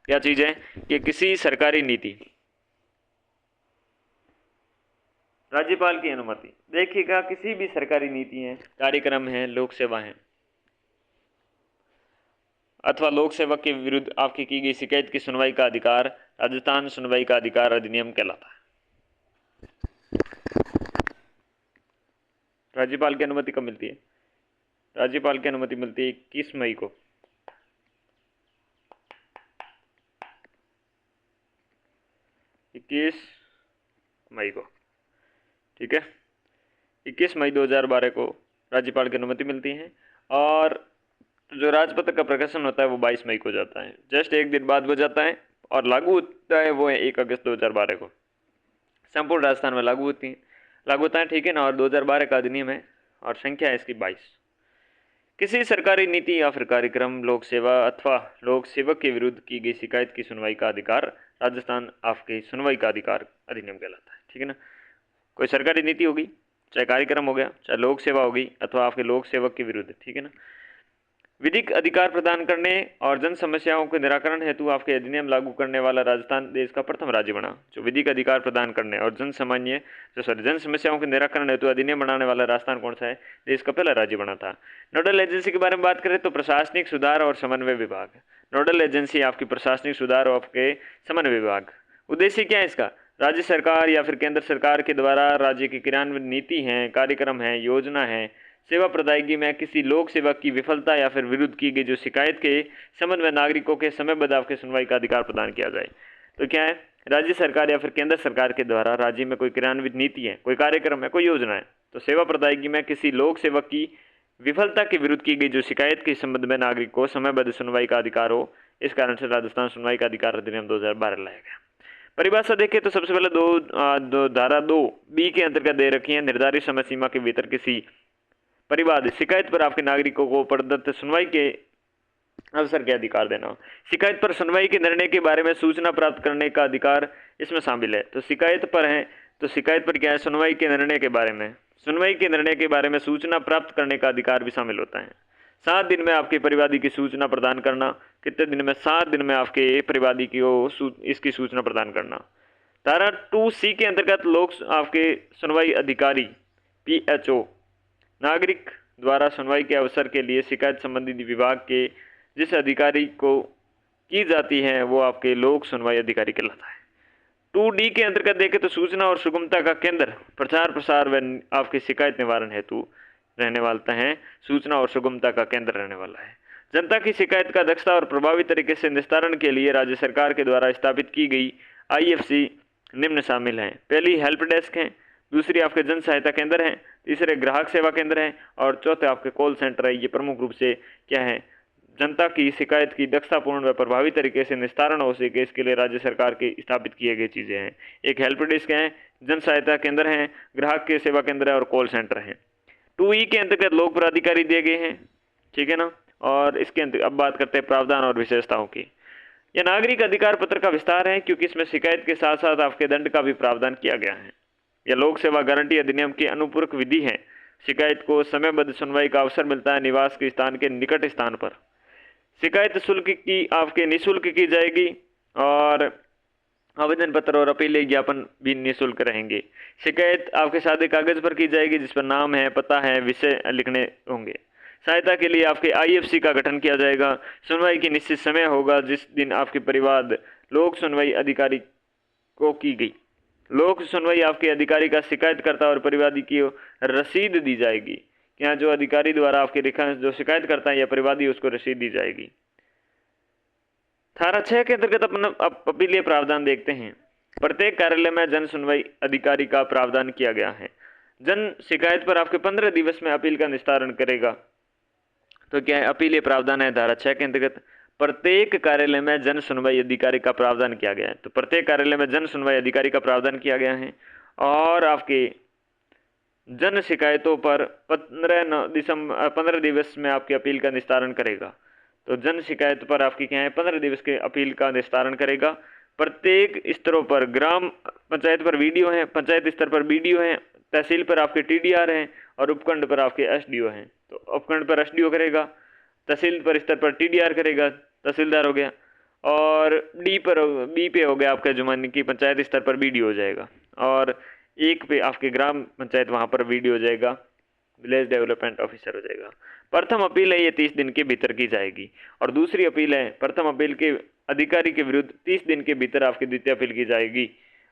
क्या चीज है कि किसी सरकारी नीति, राज्यपाल की अनुमति, देखिएगा किसी भी सरकारी नीति है, कार्यक्रम है, लोक सेवा है अथवा लोक सेवा के विरुद्ध आपकी की गई शिकायत की सुनवाई का अधिकार राजस्थान सुनवाई का अधिकार अधिनियम कहलाता है। राज्यपाल की अनुमति कब मिलती है? राज्यपाल की अनुमति मिलती है 21 मई को। 21 मई को, ठीक है, 21 मई 2012 को राज्यपाल की अनुमति मिलती है। और जो राजपत्र का प्रकाशन होता है वो 22 मई को जाता है, जस्ट एक दिन बाद हो जाता है। और लागू होता है वो 1 अगस्त 2012 को, संपूर्ण राजस्थान में लागू होता है, ठीक है ना। और 2012 का अधिनियम है और संख्या है इसकी 22। किसी सरकारी नीति या फिर कार्यक्रम, लोक सेवा अथवा लोक सेवक के विरुद्ध की गई शिकायत की सुनवाई का अधिकार राजस्थान आपके सुनवाई का अधिकार अधिनियम कहलाता है, ठीक है ना। कोई सरकारी नीति होगी, चाहे कार्यक्रम हो गया, चाहे लोक सेवा होगी, अथवा आपके लोक सेवक के विरुद्ध, ठीक है ना। विधिक अधिकार प्रदान करने और जन समस्याओं के निराकरण हेतु आपके अधिनियम लागू करने वाला राजस्थान देश का प्रथम राज्य बना। जो विधिक अधिकार प्रदान करने और जन समस्याओं के निराकरण हेतु अधिनियम बनाने वाला राजस्थान कौन सा है? देश का पहला राज्य बना था। नोडल एजेंसी के बारे में बात करें तो प्रशासनिक सुधार और समन्वय विभाग। नोडल एजेंसी आपकी प्रशासनिक सुधार और आपके समन्वय विभाग। उद्देश्य क्या है इसका? राज्य सरकार या फिर केंद्र सरकार के द्वारा राज्य की क्रियान्वयन नीति है, कार्यक्रम है, योजना है, सेवा प्रदायगी में किसी लोक सेवा की विफलता या फिर विरुद्ध की गई जो शिकायत के संबंध में नागरिकों के समयबद्ध आपके सुनवाई का अधिकार प्रदान किया जाए। तो क्या है? राज्य सरकार या फिर केंद्र सरकार के द्वारा राज्य में कोई क्रियान्वित नीति है, कोई कार्यक्रम है, कोई योजना है, तो सेवा प्रदायगी में किसी लोक सेवक की विफलता के विरुद्ध की गई जो शिकायत के संबंध में नागरिक को समयबद्ध सुनवाई का अधिकार हो। इस कारण से राजस्थान सुनवाई का अधिकार अधिनियम 2012 लाया गया। परिभाषा देखें तो सबसे पहले धारा 2B के अंतर्गत दे रखी है, निर्धारित समय सीमा के भीतर किसी परिवाद शिकायत पर आपके नागरिकों को प्रदत्त सुनवाई के अवसर के अधिकार देना। शिकायत पर सुनवाई के निर्णय के बारे में सूचना प्राप्त करने का अधिकार इसमें शामिल है। तो शिकायत पर है तो शिकायत पर क्या है? सुनवाई के निर्णय के बारे में, सुनवाई के निर्णय के बारे में सूचना प्राप्त करने का अधिकार भी शामिल होता है। 7 दिन में आपके परिवादी की सूचना प्रदान करना। कितने दिन में? 7 दिन में आपके परिवादी की इसकी सूचना प्रदान करना। धारा 2C के अंतर्गत लोग आपके सुनवाई अधिकारी PHO नागरिक द्वारा सुनवाई के अवसर के लिए शिकायत संबंधी विभाग के जिस अधिकारी को की जाती है वो आपके लोक सुनवाई अधिकारी कहलाता है। 2D के अंतर्गत देखें तो सूचना और सुगमता का केंद्र प्रचार प्रसार व आपकी शिकायत निवारण हेतु रहने वाला है। सूचना और सुगमता का केंद्र रहने वाला है। जनता की शिकायत का दक्षता और प्रभावी तरीके से निस्तारण के लिए राज्य सरकार के द्वारा स्थापित की गई IFC निम्न शामिल हैं। पहली हेल्प डेस्क है, दूसरी आपके जन सहायता केंद्र हैं, तीसरे ग्राहक सेवा केंद्र हैं और चौथे आपके कॉल सेंटर है। ये प्रमुख रूप से क्या है, जनता की शिकायत की दक्षतापूर्ण व प्रभावी तरीके से निस्तारण हो सके इसके लिए राज्य सरकार की स्थापित किए गए चीज़ें हैं। एक हेल्प डेस्क है, जन सहायता केंद्र हैं, ग्राहक के सेवा केंद्र है और कॉल सेंटर है। 2E के अंतर्गत लोक प्राधिकारी दिए गए हैं, ठीक है ना। और इसके अब बात करते हैं प्रावधान और विशेषताओं की। यह नागरिक अधिकार पत्र का विस्तार है क्योंकि इसमें शिकायत के साथ साथ आपके दंड का भी प्रावधान किया गया है। यह लोक सेवा गारंटी अधिनियम की अनुपूरक विधि है। शिकायत को समयबद्ध सुनवाई का अवसर मिलता है निवास के स्थान के निकट स्थान पर। शिकायत शुल्क की आपके निःशुल्क की जाएगी और आवेदन पत्र और अपील ज्ञापन भी निःशुल्क रहेंगे। शिकायत आपके सादे कागज पर की जाएगी जिस पर नाम है, पता है, विषय लिखने होंगे। सहायता के लिए आपके IFC का गठन किया जाएगा। सुनवाई की निश्चित समय होगा जिस दिन आपके परिवाद लोक सुनवाई अधिकारी को की गई। लोक सुनवाई आपके अधिकारी का शिकायतकर्ता और परिवादी की रसीद दी जाएगी। यहाँ जो अधिकारी द्वारा आपके रेखांश जो शिकायत करता है या परिवादी उसको रसीद दी जाएगी। धारा 6 के अंतर्गत अपन अपीलीय प्रावधान देखते हैं। प्रत्येक कार्यालय में जन सुनवाई अधिकारी का प्रावधान किया गया है। जन शिकायत पर आपके 15 दिवस में अपील का निस्तारण करेगा। तो क्या है, अपीलीय प्रावधान है धारा 6 के अंतर्गत प्रत्येक कार्यालय में जन सुनवाई अधिकारी का प्रावधान किया गया है। तो प्रत्येक कार्यालय में जन सुनवाई अधिकारी का प्रावधान किया गया है और आपके जन शिकायतों पर 15 दिवस में आपकी अपील का निस्तारण करेगा। तो जन शिकायत पर आपकी क्या है, 15 दिवस के अपील का निस्तारण करेगा। प्रत्येक स्तरों पर ग्राम पंचायत पर वीडियो हैं, पंचायत स्तर पर BDO हैं, तहसील पर आपके TDR हैं और उपखंड पर आपके SDO हैं। तो उपखंड पर SDO करेगा, तहसील पर स्तर पर TDR करेगा, तहसीलदार हो गया, और B पे हो गया आपका जुमानी की पंचायत स्तर पर BDO हो जाएगा, और 1 पे आपके ग्राम पंचायत वहाँ पर BDO हो जाएगा, विलेज डेवलपमेंट ऑफिसर हो जाएगा। प्रथम अपील है ये 30 दिन के भीतर की जाएगी और दूसरी अपील है प्रथम अपील के अधिकारी के विरुद्ध 30 दिन के भीतर आपकी द्वितीय अपील की जाएगी।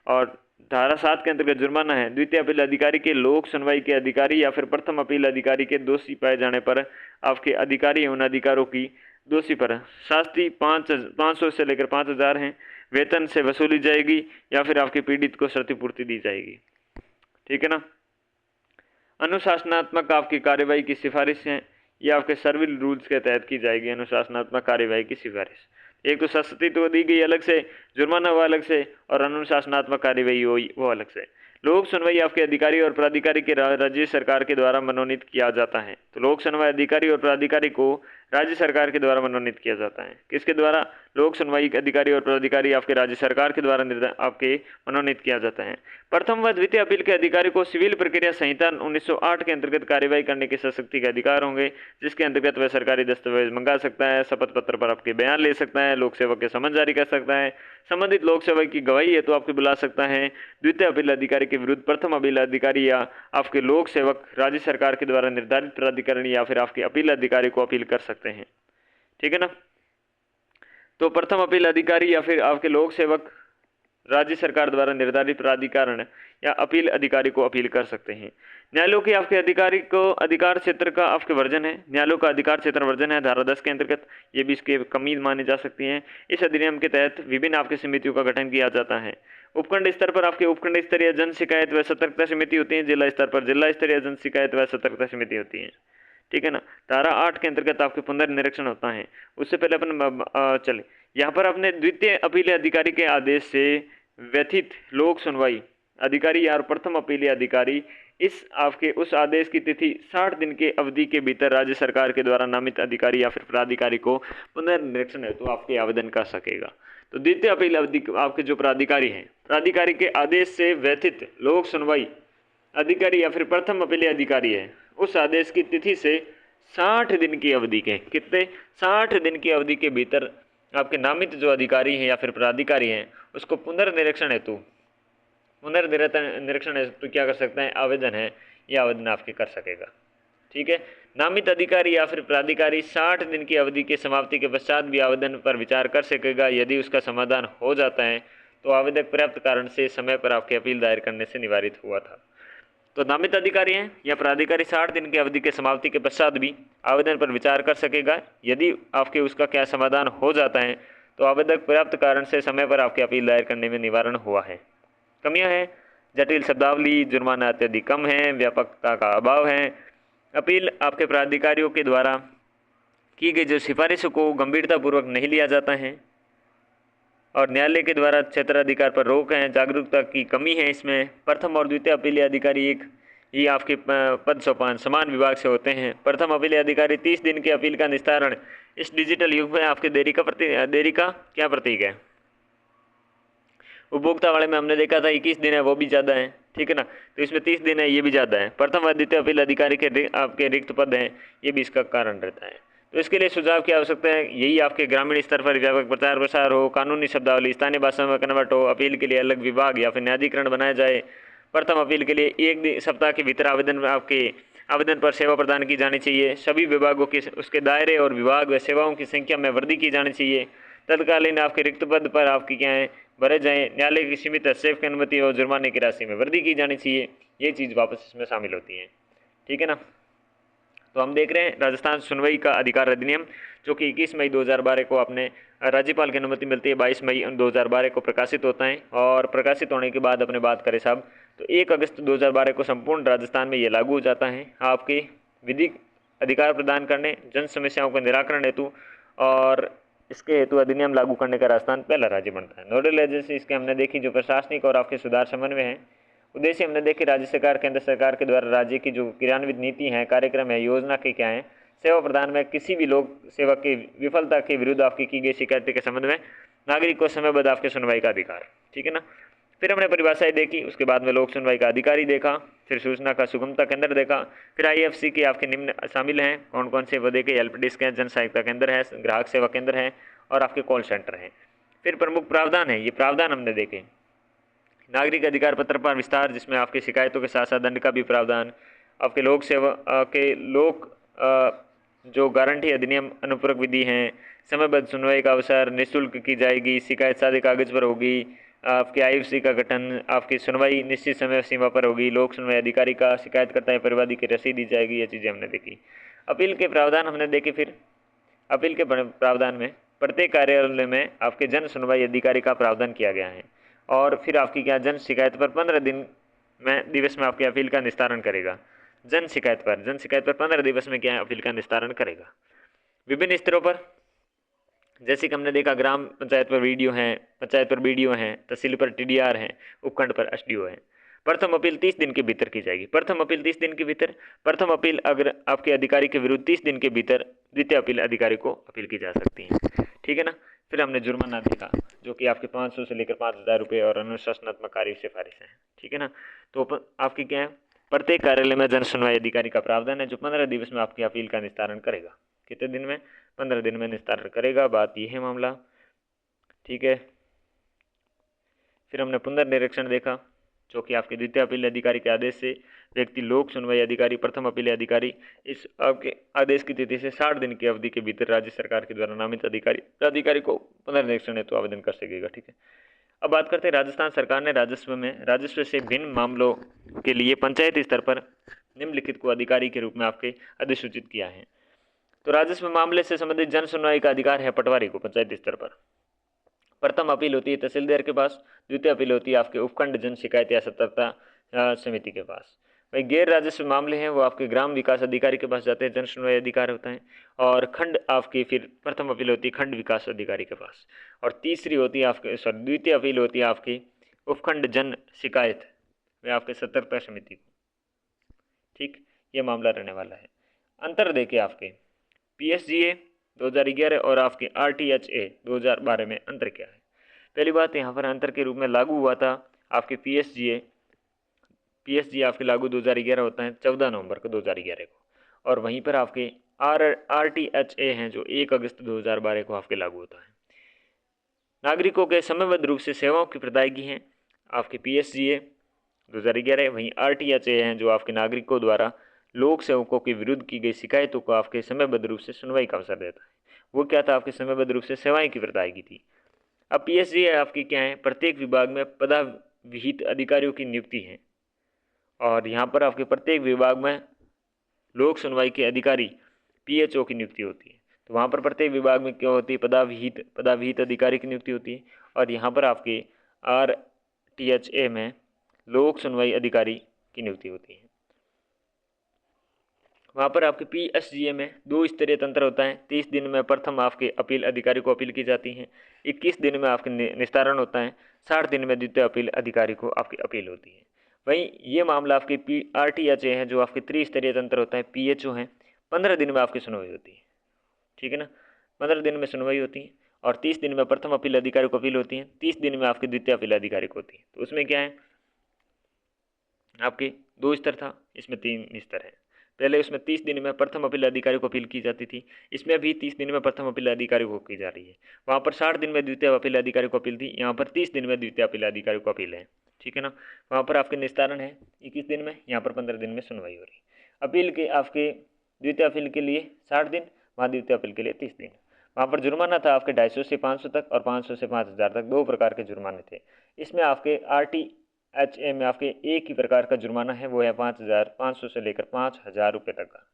और धारा 7 के अंतर्गत जुर्माना है। द्वितीय अपील अधिकारी के लोक सुनवाई के अधिकारी या फिर प्रथम अपील अधिकारी के दोषी पाए जाने पर आपके अधिकारी उन अधिकारों की दोषी पर शास्ति 500 से लेकर 5000 हैं, वेतन से वसूली जाएगी या फिर आपके पीड़ित को क्षतिपूर्ति दी जाएगी। ठीक है ना। अनुशासनात्मक आपकी कार्यवाही की सिफारिश है, ये आपके सर्विल रूल्स के तहत की जाएगी। अनुशासनात्मक कार्यवाही की सिफारिश, एक तो सस्ती तो दी गई अलग से, जुर्माना वो अलग से, और अनुशासनात्मक कार्यवाही वो अलग से। लोक सुनवाई आपके अधिकारी और प्राधिकारी के राज्य सरकार के द्वारा मनोनीत किया जाता है। तो लोक सुनवाई अधिकारी और प्राधिकारी को राज्य सरकार के द्वारा मनोनीत किया जाता है। किसके द्वारा? लोक सुनवाई अधिकारी और प्राधिकारी आपके राज्य सरकार के द्वारा आपके मनोनीत किया जाता है। प्रथम व द्वितीय अपील के अधिकारी को सिविल प्रक्रिया संहिता 1908 के अंतर्गत कार्यवाही करने के सशक्ति के अधिकार होंगे, जिसके अंतर्गत वह सरकारी दस्तावेज मंगा सकता है, शपथ पत्र पर आपके बयान ले सकता है, लोक सेवक के समन जारी कर सकता है, संबंधित लोक सेवक की गवाही है तो आपको बुला सकता है। द्वितीय अपील अधिकारी के विरुद्ध प्रथम अपील अधिकारी या आपके लोक सेवक राज्य सरकार के द्वारा निर्धारित प्राधिकरण या फिर आपके अपील अधिकारी को अपील कर सकते हैं। ठीक है ना। तो प्रथम अपील अधिकारी या फिर आपके लोक सेवक राज्य सरकार द्वारा निर्धारित प्राधिकरण या अपील अधिकारी को अपील कर सकते हैं। न्यायालयों के आपके अधिकारी को अधिकार क्षेत्र का आपके वर्जन है। न्यायालयों का अधिकार क्षेत्र वर्जन है धारा 10 के अंतर्गत, ये भी इसके कमी मानी जा सकती हैं। इस अधिनियम के तहत विभिन्न आपके समितियों का गठन किया जाता है। उपखंड स्तर पर आपके उपखंड स्तरीय जन शिकायत व सतर्कता समिति होती है। जिला स्तर पर जिला स्तरीय जन शिकायत व सतर्कता समिति होती है। ठीक है ना। धारा 8 के अंतर्गत आपके पुनर्निरीक्षण होता है। उससे पहले अपन चले, यहाँ पर अपने द्वितीय अपील अधिकारी के आदेश से व्यथित लोक सुनवाई अधिकारी या प्रथम अपील अधिकारी इस आपके उस आदेश की तिथि 60 दिन के अवधि के भीतर राज्य सरकार के द्वारा नामित अधिकारी या फिर प्राधिकारी को पुनर्निरीक्षण हेतु आपके आवेदन कर सकेगा। तो द्वितीय अपील आपके जो प्राधिकारी हैं, प्राधिकारी के आदेश से व्यथित लोक सुनवाई अधिकारी या फिर प्रथम अपील अधिकारी है, उस आदेश की तिथि से 60 दिन की अवधि के कितने 60 दिन की अवधि के भीतर आपके नामित जो अधिकारी हैं या फिर प्राधिकारी हैं उसको पुनर्निरीक्षण हेतु क्या कर सकते हैं? आवेदन है, यह आवेदन आपके कर सकेगा। ठीक है। नामित अधिकारी या फिर प्राधिकारी 60 दिन की अवधि के समाप्ति के पश्चात भी आवेदन पर विचार कर सकेगा। यदि उसका समाधान हो जाता है तो आवेदक पर्याप्त कारण से समय पर आपकी अपील दायर करने से निवारित हुआ था। तो नामित अधिकारी हैं या प्राधिकारी 60 दिन की अवधि के समाप्ति के पश्चात भी आवेदन पर विचार कर सकेगा। यदि आपके उसका क्या समाधान हो जाता है तो आवेदक पर्याप्त कारण से समय पर आपकी अपील दायर करने में निवारण हुआ है। कमियां हैं, जटिल शब्दावली, जुर्माना अत्यधिक कम है, व्यापकता का अभाव है। अपील आपके प्राधिकारियों के द्वारा की गई जो सिफारिशों को गंभीरतापूर्वक नहीं लिया जाता है, और न्यायालय के द्वारा क्षेत्राधिकार पर रोक है, जागरूकता की कमी है इसमें। प्रथम और द्वितीय अपीलीय अधिकारी एक ही आपके पद सोपान समान विभाग से होते हैं। प्रथम अपीलीय अधिकारी 30 दिन की अपील का निस्तारण इस डिजिटल युग में आपके देरी का क्या प्रतीक है। उपभोक्ता वाले में हमने देखा था 21 दिन है, वो भी ज़्यादा है, ठीक है ना। तो इसमें 30 दिन है, ये भी ज़्यादा है। प्रथम व द्वितीय अपील अधिकारी के आपके रिक्त पद हैं, ये भी इसका कारण रहता है। तो इसके लिए सुझाव की आवश्यकता है, यही आपके ग्रामीण स्तर पर व्यापक प्रचार प्रसार हो, कानूनी शब्दावली स्थानीय भाषा में कन्वर्ट हो, अपील के लिए अलग विभाग या फिर न्यायाधिकरण बनाया जाए। प्रथम अपील के लिए 1 सप्ताह के भीतर आवेदन पर सेवा प्रदान की जानी चाहिए। सभी विभागों के उसके दायरे और विभाग व सेवाओं की संख्या में वृद्धि की जानी चाहिए। तत्कालीन आपके रिक्त पद पर आपकी क्या है भरे जाएं। न्यायालय की सीमित हस्तक्षेप की अनुमति और जुर्माने की राशि में वृद्धि की जानी चाहिए। ये चीज़ वापस इसमें शामिल होती है, ठीक है ना। तो हम देख रहे हैं राजस्थान सुनवाई का अधिकार अधिनियम, जो कि 21 मई 2012 को अपने राज्यपाल की अनुमति मिलती है, 22 मई 2012 को प्रकाशित होता है। और प्रकाशित होने के बाद अपने बात करें साहब, तो 1 अगस्त 2012 को संपूर्ण राजस्थान में ये लागू हो जाता है। आपके विधिक अधिकार प्रदान करने, जन समस्याओं का निराकरण हेतु और इसके हेतु अधिनियम लागू करने का राजस्थान पहला राज्य बनता है। नोडल एजेंसी इसके हमने देखी जो प्रशासनिक और आपके सुधार समन्वय है। उद्देश्य हमने देखे राज्य सरकार केंद्र सरकार के द्वारा राज्य की जो क्रियान्वित नीति है, कार्यक्रम है, योजना के क्या है, सेवा प्रदान में किसी भी लोक सेवा की विफलता के विरुद्ध आपकी की गई शिकायत के संबंध में नागरिक को समयबद्ध आपके सुनवाई का अधिकार, ठीक है ना। फिर हमने परिभाषाएं देखी, उसके बाद में लोक सुनवाई का अधिकारी देखा, फिर सूचना का सुगमता केंद्र देखा, फिर IFC के आपके निम्न शामिल हैं कौन कौन से, वो देखे हेल्प डेस्क है, जन सहायता केंद्र है, ग्राहक सेवा केंद्र है और आपके कॉल सेंटर हैं। फिर प्रमुख प्रावधान है, ये प्रावधान हमने देखे। नागरिक अधिकार पत्र पर विस्तार, जिसमें आपकी शिकायतों के साथ साथ दंड का भी प्रावधान, आपके लोक सेवा के जो गारंटी अधिनियम अनुपूरक विधि हैं, समयबद्ध सुनवाई का अवसर, निःशुल्क की जाएगी, शिकायत सादे कागज पर होगी, आपके IFC का गठन, आपकी सुनवाई निश्चित समय सीमा पर होगी, लोक सुनवाई अधिकारी का शिकायतकर्ता या परिवादी की रसीद दी जाएगी, ये चीज़ें हमने देखी। अपील के प्रावधान हमने देखे। फिर अपील के प्रावधान में प्रत्येक कार्यालय में आपके जन सुनवाई अधिकारी का प्रावधान किया गया है। और फिर आपकी क्या जन शिकायत पर 15 दिवस में आपकी अपील का निस्तारण करेगा। जन शिकायत पर 15 दिवस में क्या है अपील का निस्तारण करेगा। विभिन्न स्तरों पर, जैसे कि हमने देखा, ग्राम पंचायत पर वीडियो है, पंचायत पर BDO है, तहसील पर TDR है, उपखंड पर SDO है। प्रथम अपील 30 दिन के भीतर की जाएगी। प्रथम अपील 30 दिन के भीतर। प्रथम अपील अगर आपके अधिकारी के विरुद्ध 30 दिन के भीतर द्वितीय अपील अधिकारी को अपील की जा सकती है, ठीक है ना। फिर हमने जुर्माना देखा, जो कि आपके 500 से लेकर 5000 रुपये और अनुशासनात्मक कार्य सिफारिश है, ठीक है ना। तो आपकी क्या है, प्रत्येक कार्यालय में जन सुनवाई अधिकारी का प्रावधान है, जो 15 दिवस में आपकी अपील का निस्तारण करेगा। कितने दिन में? 15 दिन में निस्तारण करेगा। बात यह है मामला, ठीक है। फिर हमने पुनर्निरीक्षण देखा, जो कि आपके द्वितीय अपील अधिकारी के आदेश से व्यक्ति लोक सुनवाई अधिकारी, प्रथम अपील अधिकारी इस आपके आदेश की तिथि से 60 दिन की अवधि के भीतर राज्य सरकार के द्वारा नामित अधिकारी को पुनर्निरीक्षण हेतु आवेदन कर सकेगा, ठीक है। अब बात करते हैं, राजस्थान सरकार ने राजस्व से भिन्न मामलों के लिए पंचायत स्तर पर निम्नलिखित को अधिकारी के रूप में आपके अधिसूचित किया है। तो राजस्व मामले से संबंधित जन सुनवाई का अधिकार है पटवारी को पंचायत स्तर पर। प्रथम अपील होती है तहसीलदार के पास, द्वितीय अपील होती है आपके उपखंड जन शिकायत या सतर्कता समिति के पास। भाई गैर राजस्व मामले हैं वो आपके ग्राम विकास अधिकारी के पास जाते हैं, जन सुनवाई अधिकार होता है। और खंड आपकी फिर प्रथम अपील होती है खंड विकास अधिकारी के पास। और तीसरी होती है आपके द्वितीय अपील होती है आपकी उपखंड जन शिकायत व आपके सतर्कता समिति को, ठीक। ये मामला रहने वाला है। अंतर देखिए, आपके PSGA 2011 और आपके RTHA 2012 में अंतर क्या है। पहली बात, यहाँ पर अंतर के रूप में लागू हुआ था आपके PSGA आपके लागू 2011 होता है 14 नवंबर को 2011 को, और वहीं पर आपके RTHA हैं जो 1 अगस्त 2012 को आपके लागू होता है। नागरिकों के समयबद्ध रूप से सेवाओं की प्रदायगी हैं आपके PSGA 2011, वहीं RTHA हैं जो आपके नागरिकों द्वारा लोक सेवकों के विरुद्ध की गई शिकायतों को आपके समयबद्ध रूप से सुनवाई का अवसर देता है। वो क्या था, आपके समयबद्ध रूप से सेवाएं की प्रदायगी थी। अब PSGA आपकी क्या है, प्रत्येक विभाग में पदाविहित अधिकारियों की नियुक्ति है, और यहाँ पर आपके प्रत्येक विभाग में लोक सुनवाई के अधिकारी PHO की नियुक्ति होती है। तो वहाँ पर प्रत्येक विभाग में क्या होती है, पदाविहित अधिकारी की नियुक्ति होती है। और यहाँ पर आपके RTHA में लोक सुनवाई अधिकारी की नियुक्ति होती है। वहाँ पर आपके PSGA में 2 स्तरीय तंत्र होता है। 30 दिन में प्रथम आपके अपील अधिकारी को अपील की जाती है, 21 दिन में आपके निस्तारण होता है, 60 दिन में द्वितीय अपील अधिकारी को आपकी अपील होती है। वहीं ये मामला आपके RTHA है जो आपके त्रिस्तरीय तंत्र होता है, PHO है, 15 दिन में आपकी सुनवाई होती है। ठीक है ना, 15 दिन में सुनवाई होती है और 30 दिन में प्रथम अपील अधिकारी को अपील होती है, 30 दिन में आपकी द्वितीय अपील अधिकारी को होती है। तो उसमें क्या है, आपके 2 स्तर था, इसमें 3 स्तर है। पहले उसमें 30 दिन में प्रथम अपील अधिकारी को अपील की जाती थी, इसमें भी 30 दिन में प्रथम अपील अधिकारी को की जा रही है। वहाँ पर 60 दिन में द्वितीय अपील अधिकारी को अपील थी, यहाँ पर 30 दिन में द्वितीय अपील अधिकारी को अपील है। ठीक है ना, वहाँ पर आपके निस्तारण है 21 दिन में, यहाँ पर 15 दिन में सुनवाई हो रही है। अपील के आपके द्वितीय अपील के लिए 60 दिन, वहाँ द्वितीय अपील के लिए 30 दिन। वहाँ पर जुर्माना था आपके 250 से 500 तक और 500 से 5000 तक, 2 प्रकार के जुर्माने थे। इसमें आपके RTHA में आपके एक ही प्रकार का जुर्माना है, वो है 5500 से लेकर 5000 रुपये तक का।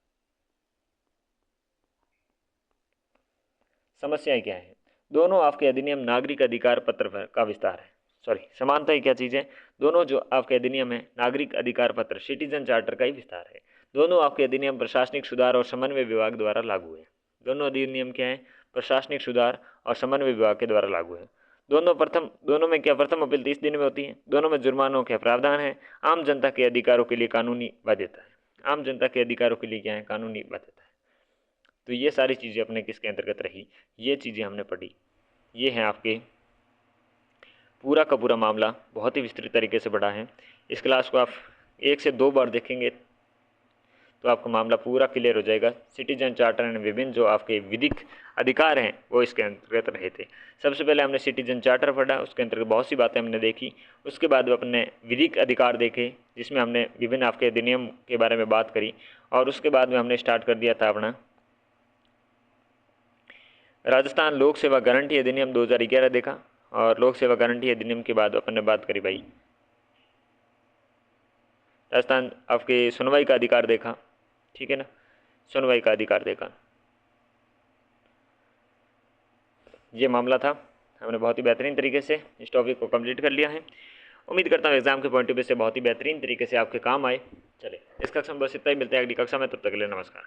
समस्याएं क्या है, दोनों आपके अधिनियम नागरिक अधिकार पत्र का विस्तार है। सॉरी, समानता ही क्या चीज़ है, दोनों जो आपके अधिनियम है नागरिक अधिकार पत्र सिटीजन चार्टर का ही विस्तार है। दोनों आपके अधिनियम प्रशासनिक सुधार और समन्वय विभाग द्वारा लागू है। दोनों अधिनियम क्या है, प्रशासनिक सुधार और समन्वय विभाग के द्वारा लागू है। दोनों में क्या, प्रथम अपील 30 दिन में होती है। दोनों में जुर्मानों के प्रावधान है। आम जनता के अधिकारों के लिए कानूनी बाध्यता है। आम जनता के अधिकारों के लिए क्या है, कानूनी बाध्यता है। तो ये सारी चीज़ें अपने किसके अंतर्गत रही, ये चीज़ें हमने पढ़ी। ये हैं आपके पूरा का पूरा मामला, बहुत ही विस्तृत तरीके से पढ़ा है। इस क्लास को आप 1 से 2 बार देखेंगे तो आपका मामला पूरा क्लियर हो जाएगा। सिटीजन चार्टर एंड विभिन्न जो आपके विधिक अधिकार हैं वो इसके अंतर्गत रहे थे। सबसे पहले हमने सिटीजन चार्टर पढ़ा, उसके अंतर्गत बहुत सी बातें हमने देखी। उसके बाद अपने विधिक अधिकार देखे, जिसमें हमने विभिन्न आपके अधिनियम के बारे में बात करी। और उसके बाद में हमने स्टार्ट कर दिया था अपना राजस्थान लोक सेवा गारंटी अधिनियम 2011 देखा। और लोक सेवा गारंटी अधिनियम के बाद अपन ने बात करी भाई राजस्थान आपके सुनवाई का अधिकार देखा। ठीक है ना, सुनवाई का अधिकार देखा। ये मामला था, हमने बहुत ही बेहतरीन तरीके से इस टॉपिक को कंप्लीट कर लिया है। उम्मीद करता हूँ एग्जाम के पॉइंट ऑफ व्यू से बहुत ही बेहतरीन तरीके से आपके काम आए। चले, इस कक्षा में बस इतना ही, मिलते हैं अगली कक्षा में, तब तक के लिए नमस्कार।